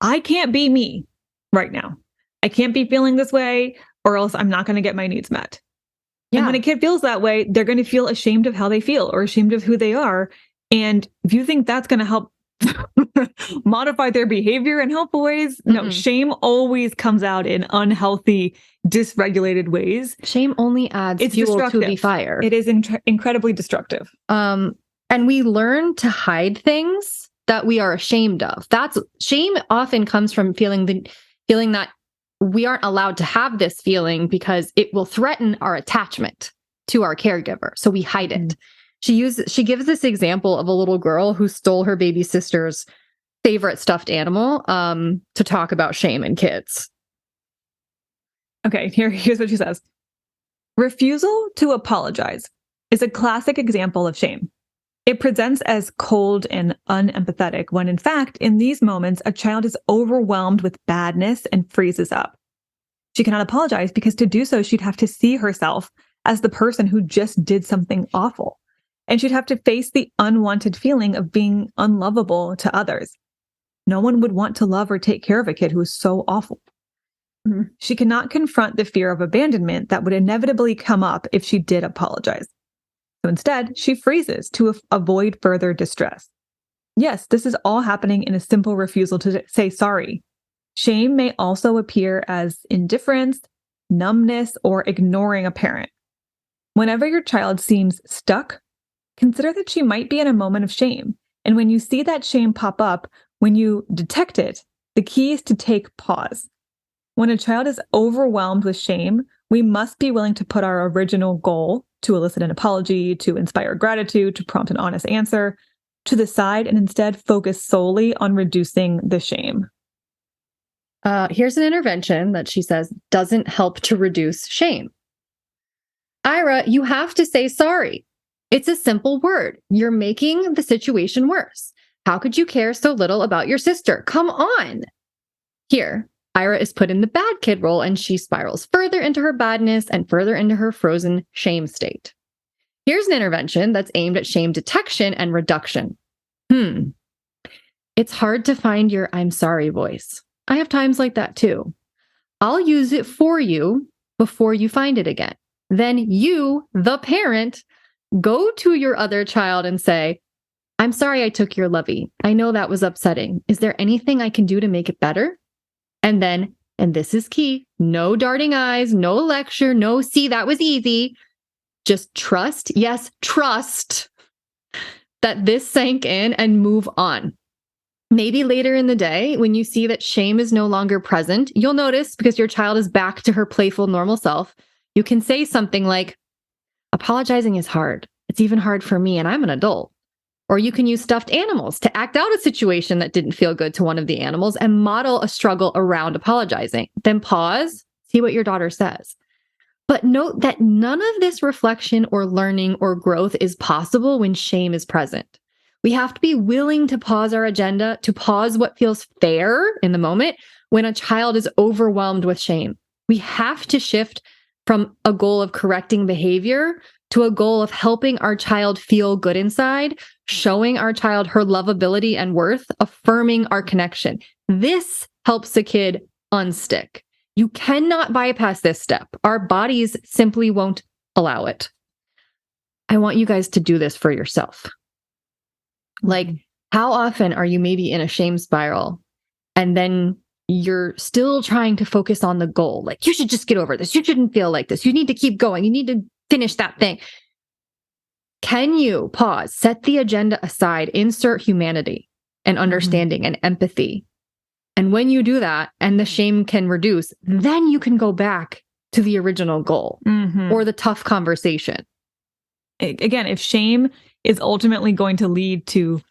Speaker 2: I can't be me right now. I can't be feeling this way or else I'm not going to get my needs met. Yeah. And when a kid feels that way, they're going to feel ashamed of how they feel or ashamed of who they are. And if you think that's going to help modify their behavior in helpful ways, no, shame always comes out in unhealthy, dysregulated ways.
Speaker 1: Shame only adds fuel to the fire.
Speaker 2: It is incredibly destructive.
Speaker 1: And we learn to hide things that we are ashamed of. Shame often comes from feeling that we aren't allowed to have this feeling because it will threaten our attachment to our caregiver. So we hide it. She gives this example of a little girl who stole her baby sister's favorite stuffed animal to talk about shame in kids.
Speaker 2: Okay, here's what she says. Refusal to apologize is a classic example of shame. It presents as cold and unempathetic when, in fact, in these moments, a child is overwhelmed with badness and freezes up. She cannot apologize because to do so, she'd have to see herself as the person who just did something awful. And she'd have to face the unwanted feeling of being unlovable to others. No one would want to love or take care of a kid who is so awful. Mm-hmm. She cannot confront the fear of abandonment that would inevitably come up if she did apologize. So instead, she freezes to avoid further distress. Yes, this is all happening in a simple refusal to say sorry. Shame may also appear as indifference, numbness, or ignoring a parent. Whenever your child seems stuck, consider that she might be in a moment of shame. And when you see that shame pop up, when you detect it, the key is to take pause. When a child is overwhelmed with shame, we must be willing to put our original goal to elicit an apology, to inspire gratitude, to prompt an honest answer to the side and instead focus solely on reducing the shame.
Speaker 1: Here's an intervention that she says doesn't help to reduce shame. Ira, you have to say sorry. It's a simple word. You're making the situation worse. How could you care so little about your sister? Come on. Here, Ira is put in the bad kid role and she spirals further into her badness and further into her frozen shame state. Here's an intervention that's aimed at shame detection and reduction. It's hard to find your I'm sorry voice. I have times like that too. I'll use it for you before you find it again. Then you, the parent, go to your other child and say, I'm sorry I took your lovey. I know that was upsetting. Is there anything I can do to make it better? And then, and this is key, no darting eyes, no lecture, no see, that was easy. Just trust, yes, trust that this sank in and move on. Maybe later in the day, when you see that shame is no longer present, you'll notice because your child is back to her playful, normal self, you can say something like, apologizing is hard. It's even hard for me, and I'm an adult. Or you can use stuffed animals to act out a situation that didn't feel good to one of the animals and model a struggle around apologizing. Then pause, see what your daughter says. But note that none of this reflection or learning or growth is possible when shame is present. We have to be willing to pause our agenda, to pause what feels fair in the moment when a child is overwhelmed with shame. We have to shift from a goal of correcting behavior to a goal of helping our child feel good inside, showing our child her lovability and worth, affirming our connection. This helps the kid unstick. You cannot bypass this step. Our bodies simply won't allow it. I want you guys to do this for yourself. Like, how often are you maybe in a shame spiral and then you're still trying to focus on the goal? Like, you should just get over this. You shouldn't feel like this. You need to keep going. You need to finish that thing. Can you pause, set the agenda aside, insert humanity and understanding and empathy? And when you do that and the shame can reduce, then you can go back to the original goal or the tough conversation.
Speaker 2: Again, if shame is ultimately going to lead to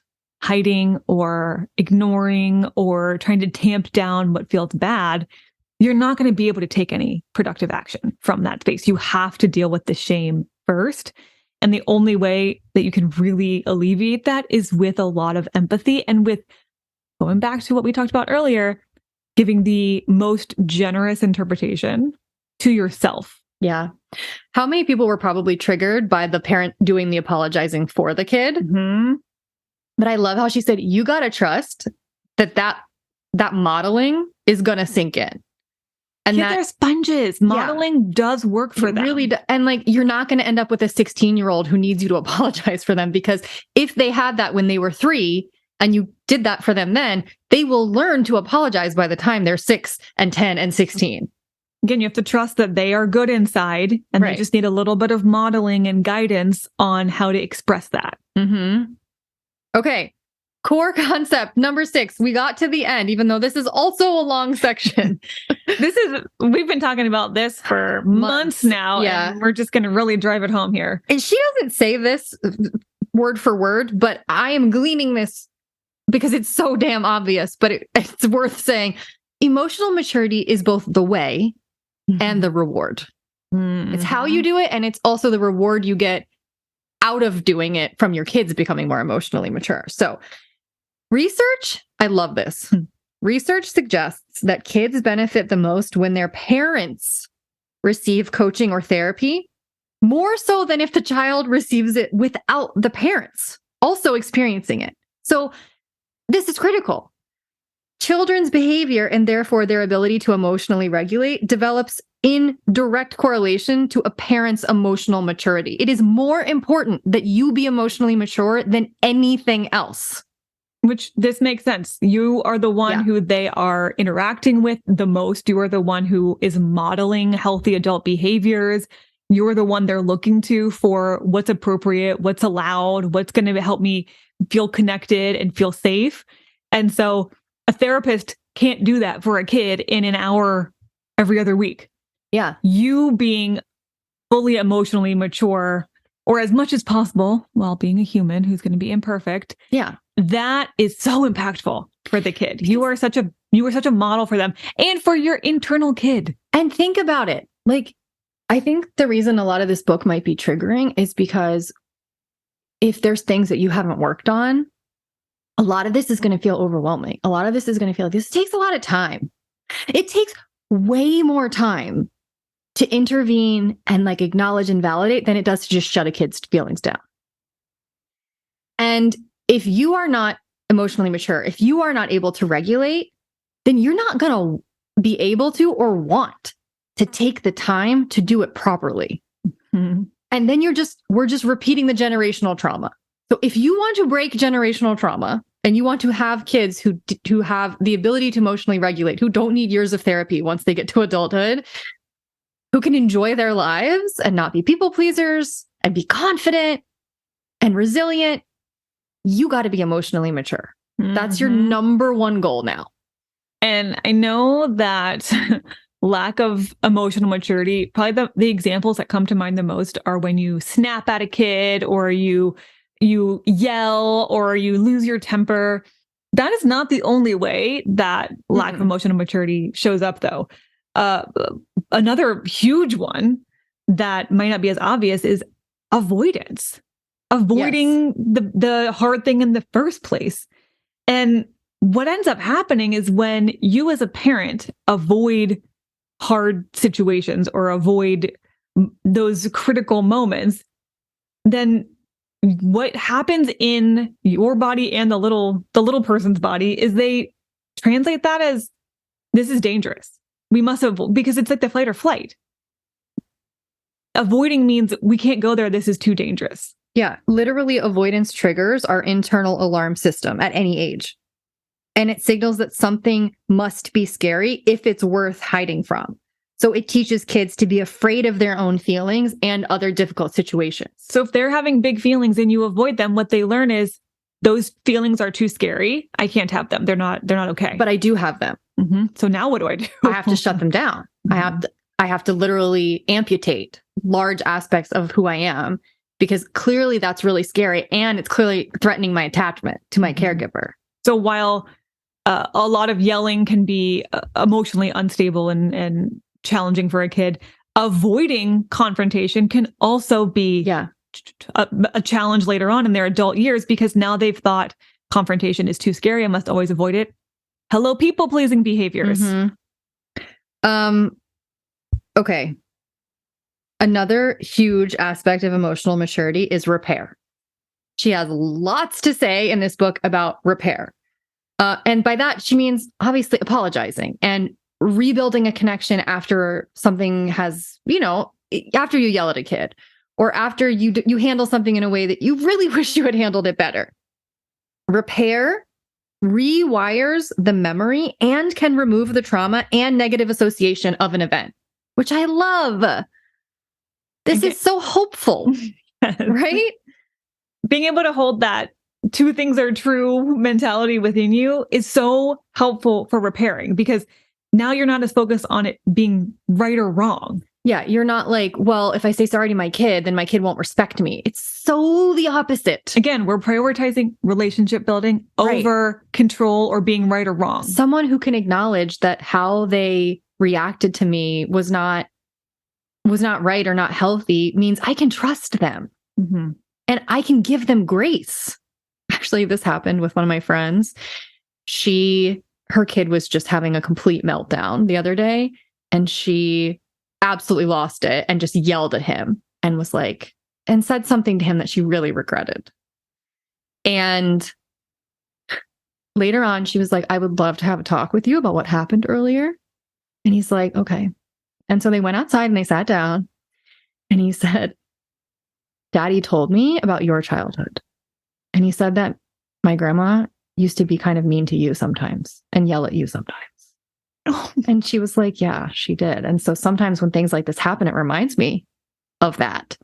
Speaker 2: hiding or ignoring or trying to tamp down what feels bad, you're not going to be able to take any productive action from that space. You have to deal with the shame first. And the only way that you can really alleviate that is with a lot of empathy and with, going back to what we talked about earlier, giving the most generous interpretation to yourself.
Speaker 1: Yeah. How many people were probably triggered by the parent doing the apologizing for the kid? But I love how she said, you got to trust that modeling is going to sink in. And
Speaker 2: that they're sponges. Modeling does work for them.
Speaker 1: Really, and like, you're not going to end up with a 16-year-old who needs you to apologize for them, because if they had that when they were 3 and you did that for them then, they will learn to apologize by the time they're 6 and 10 and 16.
Speaker 2: Again, you have to trust that they are good inside and they just need a little bit of modeling and guidance on how to express that.
Speaker 1: Okay. Core concept number 6. We got to the end, even though this is also a long section.
Speaker 2: We've been talking about this for months now.
Speaker 1: Yeah.
Speaker 2: And we're just going to really drive it home here.
Speaker 1: And she doesn't say this word for word, but I am gleaning this because it's so damn obvious, but it's worth saying. Emotional maturity is both the way and the reward. It's how you do it. And it's also the reward you get out of doing it from your kids becoming more emotionally mature. So research, I love this. Research suggests that kids benefit the most when their parents receive coaching or therapy, more so than if the child receives it without the parents also experiencing it. So this is critical. Children's behavior, and therefore their ability to emotionally regulate, develops in direct correlation to a parent's emotional maturity. It is more important that you be emotionally mature than anything else.
Speaker 2: Which this makes sense. You are the one who they are interacting with the most. You are the one who is modeling healthy adult behaviors. You're the one they're looking to for what's appropriate, what's allowed, what's going to help me feel connected and feel safe. And so a therapist can't do that for a kid in an hour every other week.
Speaker 1: Yeah.
Speaker 2: You being fully emotionally mature, or as much as possible, while being a human who's going to be imperfect.
Speaker 1: Yeah.
Speaker 2: That is so impactful for the kid. You are such a model for them and for your internal kid.
Speaker 1: And think about it. Like, I think the reason a lot of this book might be triggering is because if there's things that you haven't worked on, a lot of this is going to feel overwhelming. A lot of this is going to feel like this takes a lot of time. It takes way more time to intervene and like acknowledge and validate than it does to just shut a kid's feelings down. And if you are not emotionally mature, if you are not able to regulate, then you're not going to be able to or want to take the time to do it properly. And then we're just repeating the generational trauma. So if you want to break generational trauma and you want to have kids who have the ability to emotionally regulate, who don't need years of therapy once they get to adulthood, who can enjoy their lives and not be people pleasers and be confident and resilient, you got to be emotionally mature. That's your number one goal now.
Speaker 2: And I know that lack of emotional maturity, probably the examples that come to mind the most are when you snap at a kid or you yell or you lose your temper. That is not the only way that lack of emotional maturity shows up, though. Another huge one that might not be as obvious is avoidance, avoiding the hard thing in the first place. And what ends up happening is when you as a parent avoid hard situations or avoid those critical moments, then what happens in your body and the little person's body is they translate that as, this is dangerous. We must avoid, because it's like the fight or flight. Avoiding means we can't go there. This is too dangerous.
Speaker 1: Yeah. Literally, avoidance triggers our internal alarm system at any age. And it signals that something must be scary if it's worth hiding from. So it teaches kids to be afraid of their own feelings and other difficult situations.
Speaker 2: So if they're having big feelings and you avoid them, what they learn is those feelings are too scary. I can't have them. They're not okay.
Speaker 1: But I do have them.
Speaker 2: Mm-hmm. So now what do?
Speaker 1: I have to shut them down.
Speaker 2: Mm-hmm.
Speaker 1: I have to literally amputate large aspects of who I am, because clearly that's really scary and it's clearly threatening my attachment to my caregiver.
Speaker 2: So while a lot of yelling can be emotionally unstable and challenging for a kid, avoiding confrontation can also be a challenge later on in their adult years, because now they've thought confrontation is too scary. I must always avoid it. Hello, people-pleasing behaviors.
Speaker 1: Mm-hmm. Okay. Another huge aspect of emotional maturity is repair. She has lots to say in this book about repair. And by that, she means obviously apologizing and rebuilding a connection after something has, after you yell at a kid or after you handle something in a way that you really wish you had handled it better. Repair rewires the memory and can remove the trauma and negative association of an event, which I love. This is so hopeful, right?
Speaker 2: Being able to hold that two things are true mentality within you is so helpful for repairing, because now you're not as focused on it being right or wrong.
Speaker 1: Yeah, you're not like, well, if I say sorry to my kid, then my kid won't respect me. It's so the opposite.
Speaker 2: Again, we're prioritizing relationship building over control or being right or wrong.
Speaker 1: Someone who can acknowledge that how they reacted to me was not right or not healthy means I can trust them.
Speaker 2: Mm-hmm.
Speaker 1: And I can give them grace. Actually, this happened with one of my friends. Her kid was just having a complete meltdown the other day, and she absolutely lost it and just yelled at him and was like, and said something to him that she really regretted. And later on, she was like, I would love to have a talk with you about what happened earlier. And he's like, okay. And so they went outside and they sat down, and he said, Daddy told me about your childhood. And he said that my grandma used to be kind of mean to you sometimes and yell at you sometimes. And she was like, yeah, she did. And so sometimes when things like this happen, it reminds me of that.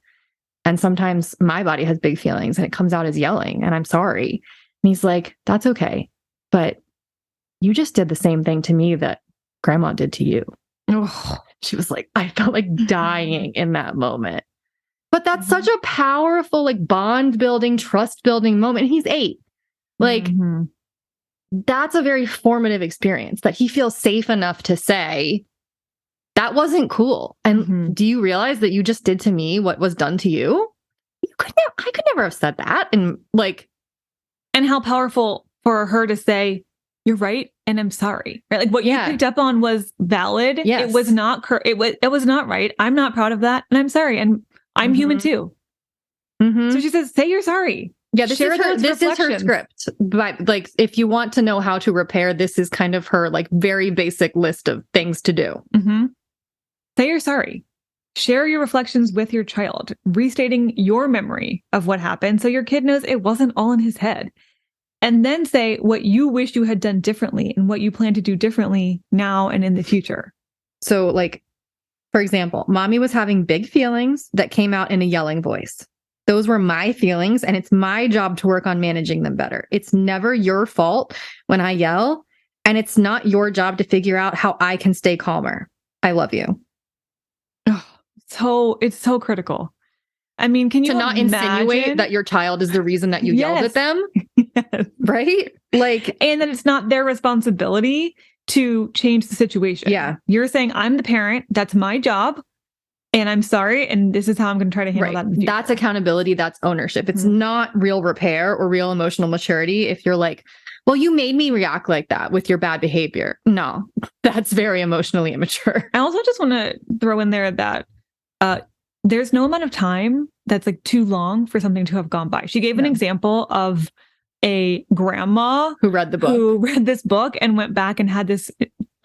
Speaker 1: And sometimes my body has big feelings and it comes out as yelling, and I'm sorry. And he's like, that's okay. But you just did the same thing to me that grandma did to you. Oh, she was like, I felt like dying in that moment. But that's such a powerful, like, bond building, trust building moment. And he's 8. Like, that's a very formative experience that he feels safe enough to say, that wasn't cool. And do you realize that you just did to me what was done to you? I could never have said that. And
Speaker 2: how powerful for her to say, you're right, and I'm sorry. Right? Like what you picked up on was valid.
Speaker 1: Yes.
Speaker 2: It was not it was not right. I'm not proud of that, and I'm sorry. And I'm human too. So she says, say you're sorry.
Speaker 1: Yeah, this is her script. But like, if you want to know how to repair, this is kind of her like very basic list of things to do.
Speaker 2: Say you're sorry. Share your reflections with your child, restating your memory of what happened so your kid knows it wasn't all in his head. And then say what you wish you had done differently and what you plan to do differently now and in the future.
Speaker 1: So like, for example, mommy was having big feelings that came out in a yelling voice. Those were my feelings, and it's my job to work on managing them better. It's never your fault when I yell, and it's not your job to figure out how I can stay calmer. I love you.
Speaker 2: So it's so critical. I mean, can you
Speaker 1: not insinuate that your child is the reason that you yelled at them? Right? Like,
Speaker 2: and that it's not their responsibility to change the situation.
Speaker 1: Yeah.
Speaker 2: You're saying, I'm the parent. That's my job. and I'm sorry, and this is how I'm going to try to handle that in the future.
Speaker 1: That's accountability. That's ownership. It's not real repair or real emotional maturity if you're like, well, you made me react like that with your bad behavior. No, that's very emotionally immature.
Speaker 2: I also just want to throw in there that there's no amount of time that's like too long for something to have gone by. She gave an example of a grandma
Speaker 1: who read
Speaker 2: this book and went back and had this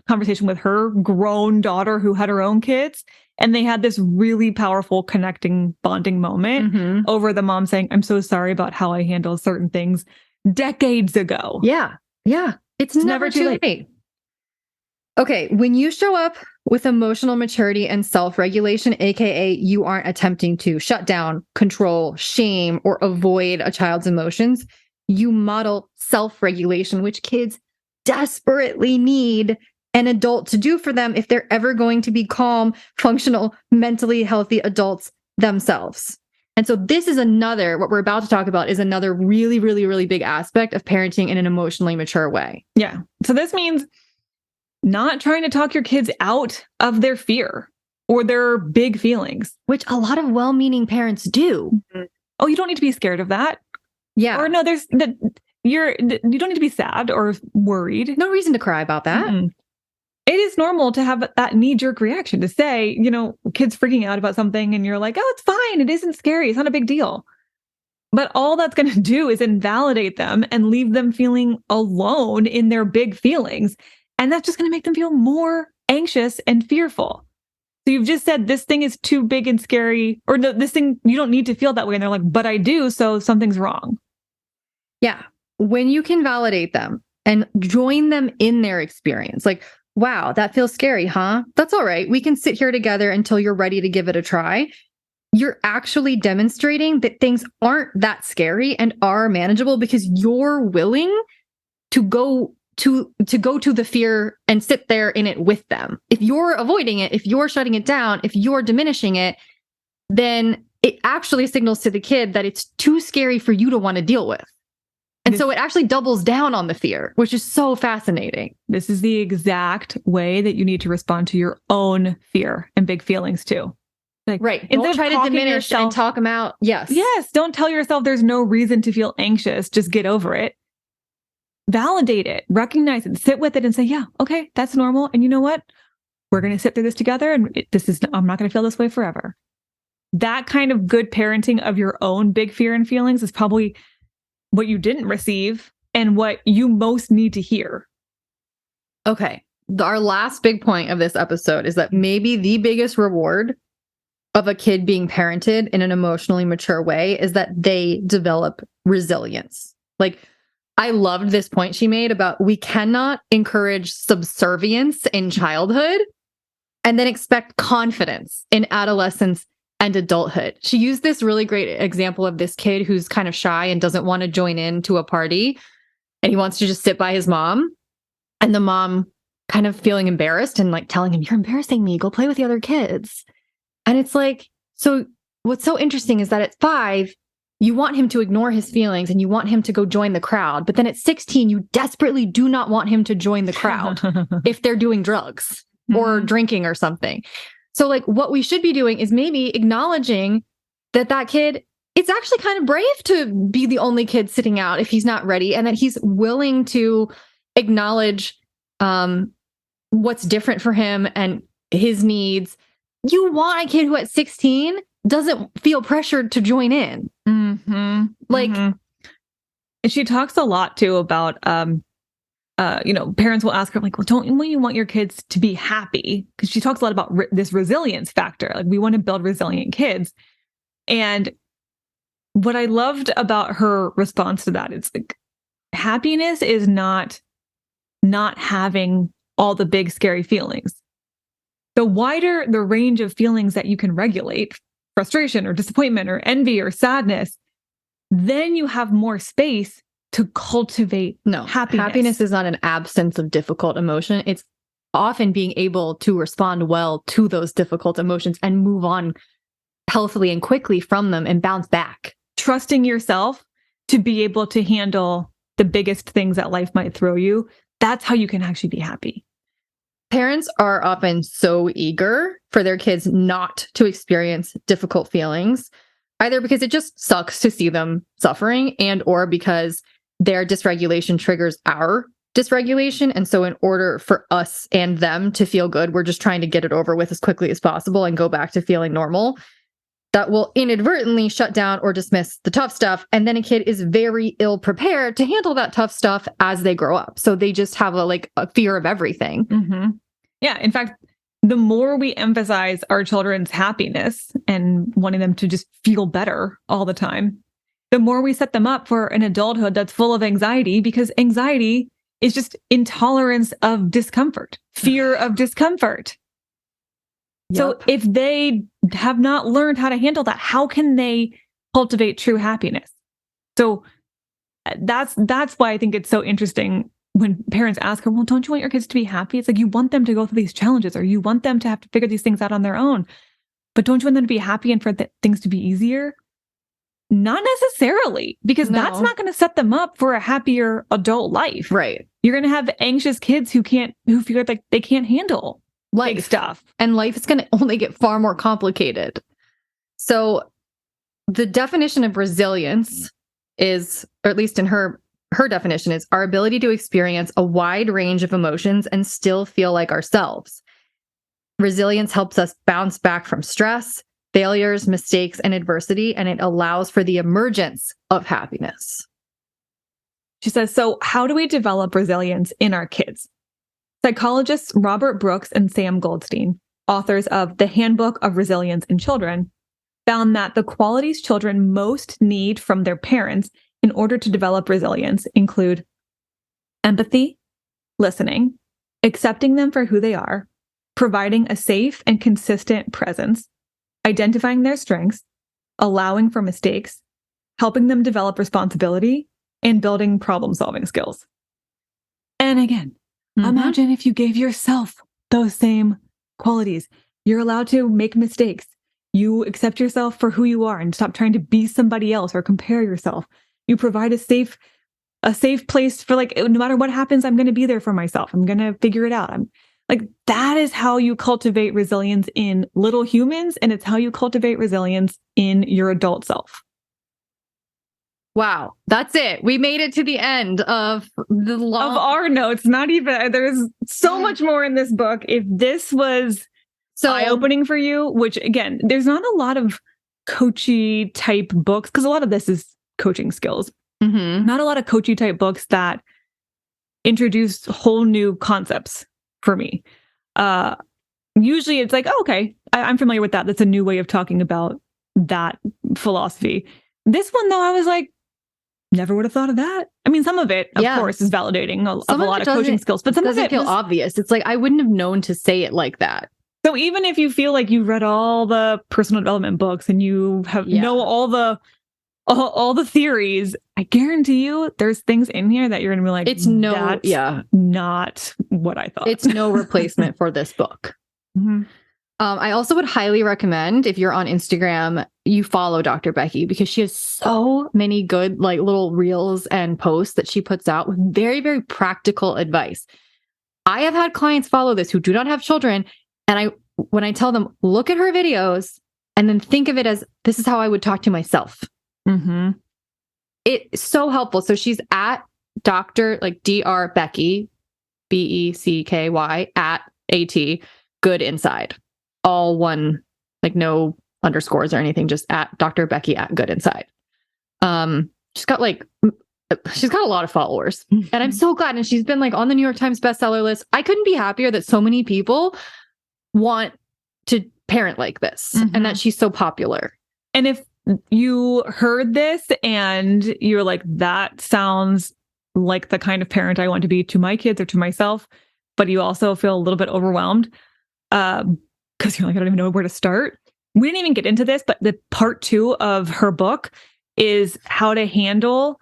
Speaker 2: conversation with her grown daughter who had her own kids. And they had this really powerful connecting, bonding moment over the mom saying, I'm so sorry about how I handled certain things decades ago.
Speaker 1: Yeah. Yeah. It's never too late. Okay. When you show up with emotional maturity and self-regulation, AKA you aren't attempting to shut down, control, shame, or avoid a child's emotions, you model self-regulation, which kids desperately need an adult to do for them if they're ever going to be calm, functional, mentally healthy adults themselves. And so this is another, what we're about to talk about is another really, really, really big aspect of parenting in an emotionally mature way.
Speaker 2: Yeah. So this means not trying to talk your kids out of their fear or their big feelings,
Speaker 1: which a lot of well-meaning parents do.
Speaker 2: Oh, you don't need to be scared of that.
Speaker 1: Yeah.
Speaker 2: Or no, you don't need to be sad or worried.
Speaker 1: No reason to cry about that.
Speaker 2: It is normal to have that knee-jerk reaction to say, kids freaking out about something and you're like, oh, it's fine. It isn't scary. It's not a big deal. But all that's going to do is invalidate them and leave them feeling alone in their big feelings. And that's just going to make them feel more anxious and fearful. So you've just said this thing is too big and scary, or no, this thing, you don't need to feel that way. And they're like, but I do. So something's wrong.
Speaker 1: Yeah. When you can validate them and join them in their experience, like, wow, that feels scary, huh? That's all right. We can sit here together until you're ready to give it a try. You're actually demonstrating that things aren't that scary and are manageable because you're willing to go to the fear and sit there in it with them. If you're avoiding it, if you're shutting it down, if you're diminishing it, then it actually signals to the kid that it's too scary for you to want to deal with. And so it actually doubles down on the fear, which is so fascinating.
Speaker 2: This is the exact way that you need to respond to your own fear and big feelings too.
Speaker 1: Like, right. Don't try to diminish and talk them out. Yes.
Speaker 2: Yes. Don't tell yourself there's no reason to feel anxious. Just get over it. Validate it, recognize it, sit with it and say, yeah, okay, that's normal. And you know what? We're going to sit through this together. And I'm not going to feel this way forever. That kind of good parenting of your own big fear and feelings is probably what you didn't receive and what you most need to hear.
Speaker 1: Okay. Our last big point of this episode is that maybe the biggest reward of a kid being parented in an emotionally mature way is that they develop resilience. Like, I loved this point she made about we cannot encourage subservience in childhood and then expect confidence in adolescence and adulthood. She used this really great example of this kid who's kind of shy and doesn't want to join in to a party. And he wants to just sit by his mom. And the mom kind of feeling embarrassed and like telling him, you're embarrassing me. Go play with the other kids. And it's like, so what's so interesting is that at 5, you want him to ignore his feelings and you want him to go join the crowd. But then at 16, you desperately do not want him to join the crowd if they're doing drugs or drinking or something. So like what we should be doing is maybe acknowledging that kid, it's actually kind of brave to be the only kid sitting out if he's not ready, and that he's willing to acknowledge what's different for him and his needs. You want a kid who at 16 doesn't feel pressured to join in.
Speaker 2: And she talks a lot too about, parents will ask her like, well, don't you want your kids to be happy? Because she talks a lot about this resilience factor. Like we want to build resilient kids. And what I loved about her response to that, it's like happiness is not having all the big scary feelings. The wider the range of feelings that you can regulate, frustration or disappointment or envy or sadness, then you have more space to cultivate happiness.
Speaker 1: Happiness is not an absence of difficult emotion. It's often being able to respond well to those difficult emotions and move on healthily and quickly from them and bounce back.
Speaker 2: Trusting yourself to be able to handle the biggest things that life might throw you. That's how you can actually be happy.
Speaker 1: Parents are often so eager for their kids not to experience difficult feelings, either because it just sucks to see them suffering and or because their dysregulation triggers our dysregulation. And so in order for us and them to feel good, we're just trying to get it over with as quickly as possible and go back to feeling normal. That will inadvertently shut down or dismiss the tough stuff. And then a kid is very ill prepared to handle that tough stuff as they grow up. So they just have a fear of everything.
Speaker 2: Mm-hmm. Yeah. In fact, the more we emphasize our children's happiness and wanting them to just feel better all the time, the more we set them up for an adulthood that's full of anxiety, because anxiety is just intolerance of discomfort, fear of discomfort. Yep. So if they have not learned how to handle that, how can they cultivate true happiness? So that's why I think it's so interesting when parents ask her, well, don't you want your kids to be happy? It's like, you want them to go through these challenges, or you want them to have to figure these things out on their own. But don't you want them to be happy and for things to be easier? Not necessarily, because that's not going to set them up for a happier adult life.
Speaker 1: Right.
Speaker 2: You're going to have anxious kids who feel like they can't handle big stuff.
Speaker 1: And life is going to only get far more complicated. So the definition of resilience is, or at least in her definition, is our ability to experience a wide range of emotions and still feel like ourselves. Resilience helps us bounce back from stress, failures, mistakes, and adversity, and it allows for the emergence of happiness.
Speaker 2: She says, so how do we develop resilience in our kids? Psychologists Robert Brooks and Sam Goldstein, authors of The Handbook of Resilience in Children, found that the qualities children most need from their parents in order to develop resilience include empathy, listening, accepting them for who they are, providing a safe and consistent presence, identifying their strengths, allowing for mistakes, helping them develop responsibility, and building problem-solving skills. And again, imagine if you gave yourself those same qualities. You're allowed to make mistakes. You accept yourself for who you are and stop trying to be somebody else or compare yourself. You provide a safe place for, like, no matter what happens, I'm going to be there for myself. I'm going to figure it out. I'm like, that is how you cultivate resilience in little humans, and it's how you cultivate resilience in your adult self.
Speaker 1: Wow, that's it. We made it to the end of the
Speaker 2: of our notes. Not even, there's so much more in this book. If this was eye-opening for you, which again, there's not a lot of coachy type books, because a lot of this is coaching skills.
Speaker 1: Mm-hmm.
Speaker 2: Not a lot of coachy type books that introduce whole new concepts for me. Usually it's like, oh, okay, I'm familiar with that. That's a new way of talking about that philosophy. This one, though, I was like, never would have thought of that. I mean, some of it, of course, is validating of a lot of coaching skills, but some of it
Speaker 1: feel obvious. It's like, I wouldn't have known to say it like that.
Speaker 2: So even if you feel like you read all the personal development books and you have know all the theories, I guarantee you there's things in here that you're going to be like,
Speaker 1: it's
Speaker 2: not what I thought.
Speaker 1: It's no replacement for this book.
Speaker 2: Mm-hmm.
Speaker 1: I also would highly recommend, if you're on Instagram, you follow Dr. Becky, because she has so many good, like, little reels and posts that she puts out with very, very practical advice. I have had clients follow this who do not have children. And when I tell them, look at her videos and then think of it as, this is how I would talk to myself.
Speaker 2: Mm-hmm.
Speaker 1: It's so helpful. So she's at Dr. Becky, BECKY @ Good Inside. All one, like, no underscores or anything, just at Dr. Becky @ Good Inside. She's got a lot of followers, and I'm so glad. And she's been, like, on the New York Times bestseller list. I couldn't be happier that so many people want to parent like this, and that she's so popular.
Speaker 2: And if you heard this and you're like, that sounds like the kind of parent I want to be to my kids or to myself, but you also feel a little bit overwhelmed, because you're like, I don't even know where to start. We didn't even get into this, but the part 2 of her book is how to handle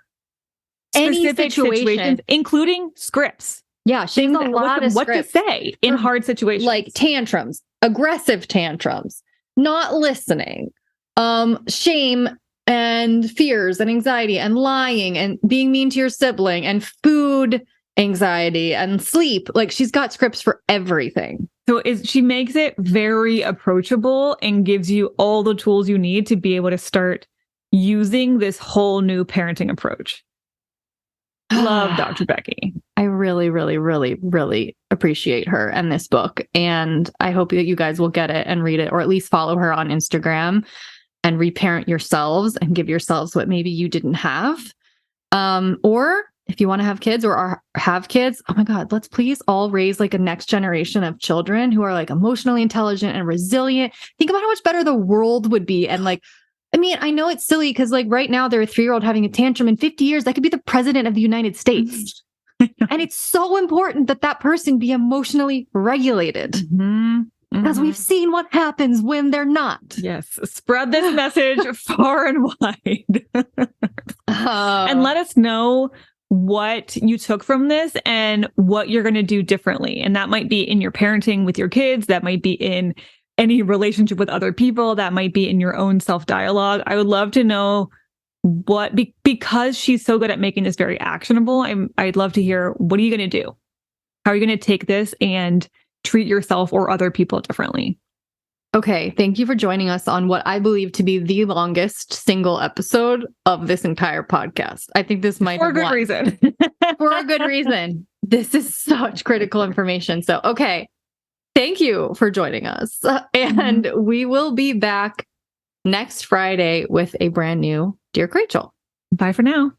Speaker 2: specific situations, including scripts.
Speaker 1: Yeah, she has a lot of
Speaker 2: what to say in hard situations,
Speaker 1: like tantrums, aggressive tantrums, not listening, shame and fears and anxiety and lying and being mean to your sibling and food anxiety and sleep. Like she's got scripts for everything.
Speaker 2: So she makes it very approachable and gives you all the tools you need to be able to start using this whole new parenting approach. Love Dr. Becky.
Speaker 1: I really, really, really, really appreciate her and this book. And I hope that you guys will get it and read it, or at least follow her on Instagram and reparent yourselves and give yourselves what maybe you didn't have. Or if you want to have kids or have kids, oh my God, let's please all raise like a next generation of children who are like emotionally intelligent and resilient. Think about how much better the world would be. And like, I mean, I know it's silly because like right now they're a 3-year-old having a tantrum. In 50 years, that could be the president of the United States. And it's so important that that person be emotionally regulated. Because we've seen what happens when they're not.
Speaker 2: Yes. Spread this message far and wide. And let us know what you took from this and what you're going to do differently. And that might be in your parenting with your kids. That might be in any relationship with other people. That might be in your own self-dialogue. I would love to know what, because she's so good at making this very actionable. I'd love to hear, what are you going to do? How are you going to take this and treat yourself or other people differently?
Speaker 1: Okay, thank you for joining us on what I believe to be the longest single episode of this entire podcast. I think this might
Speaker 2: for a good reason.
Speaker 1: For a good reason. This is such critical information. So, okay, thank you for joining us. And we will be back next Friday with a brand new Dear Rachel.
Speaker 2: Bye for now.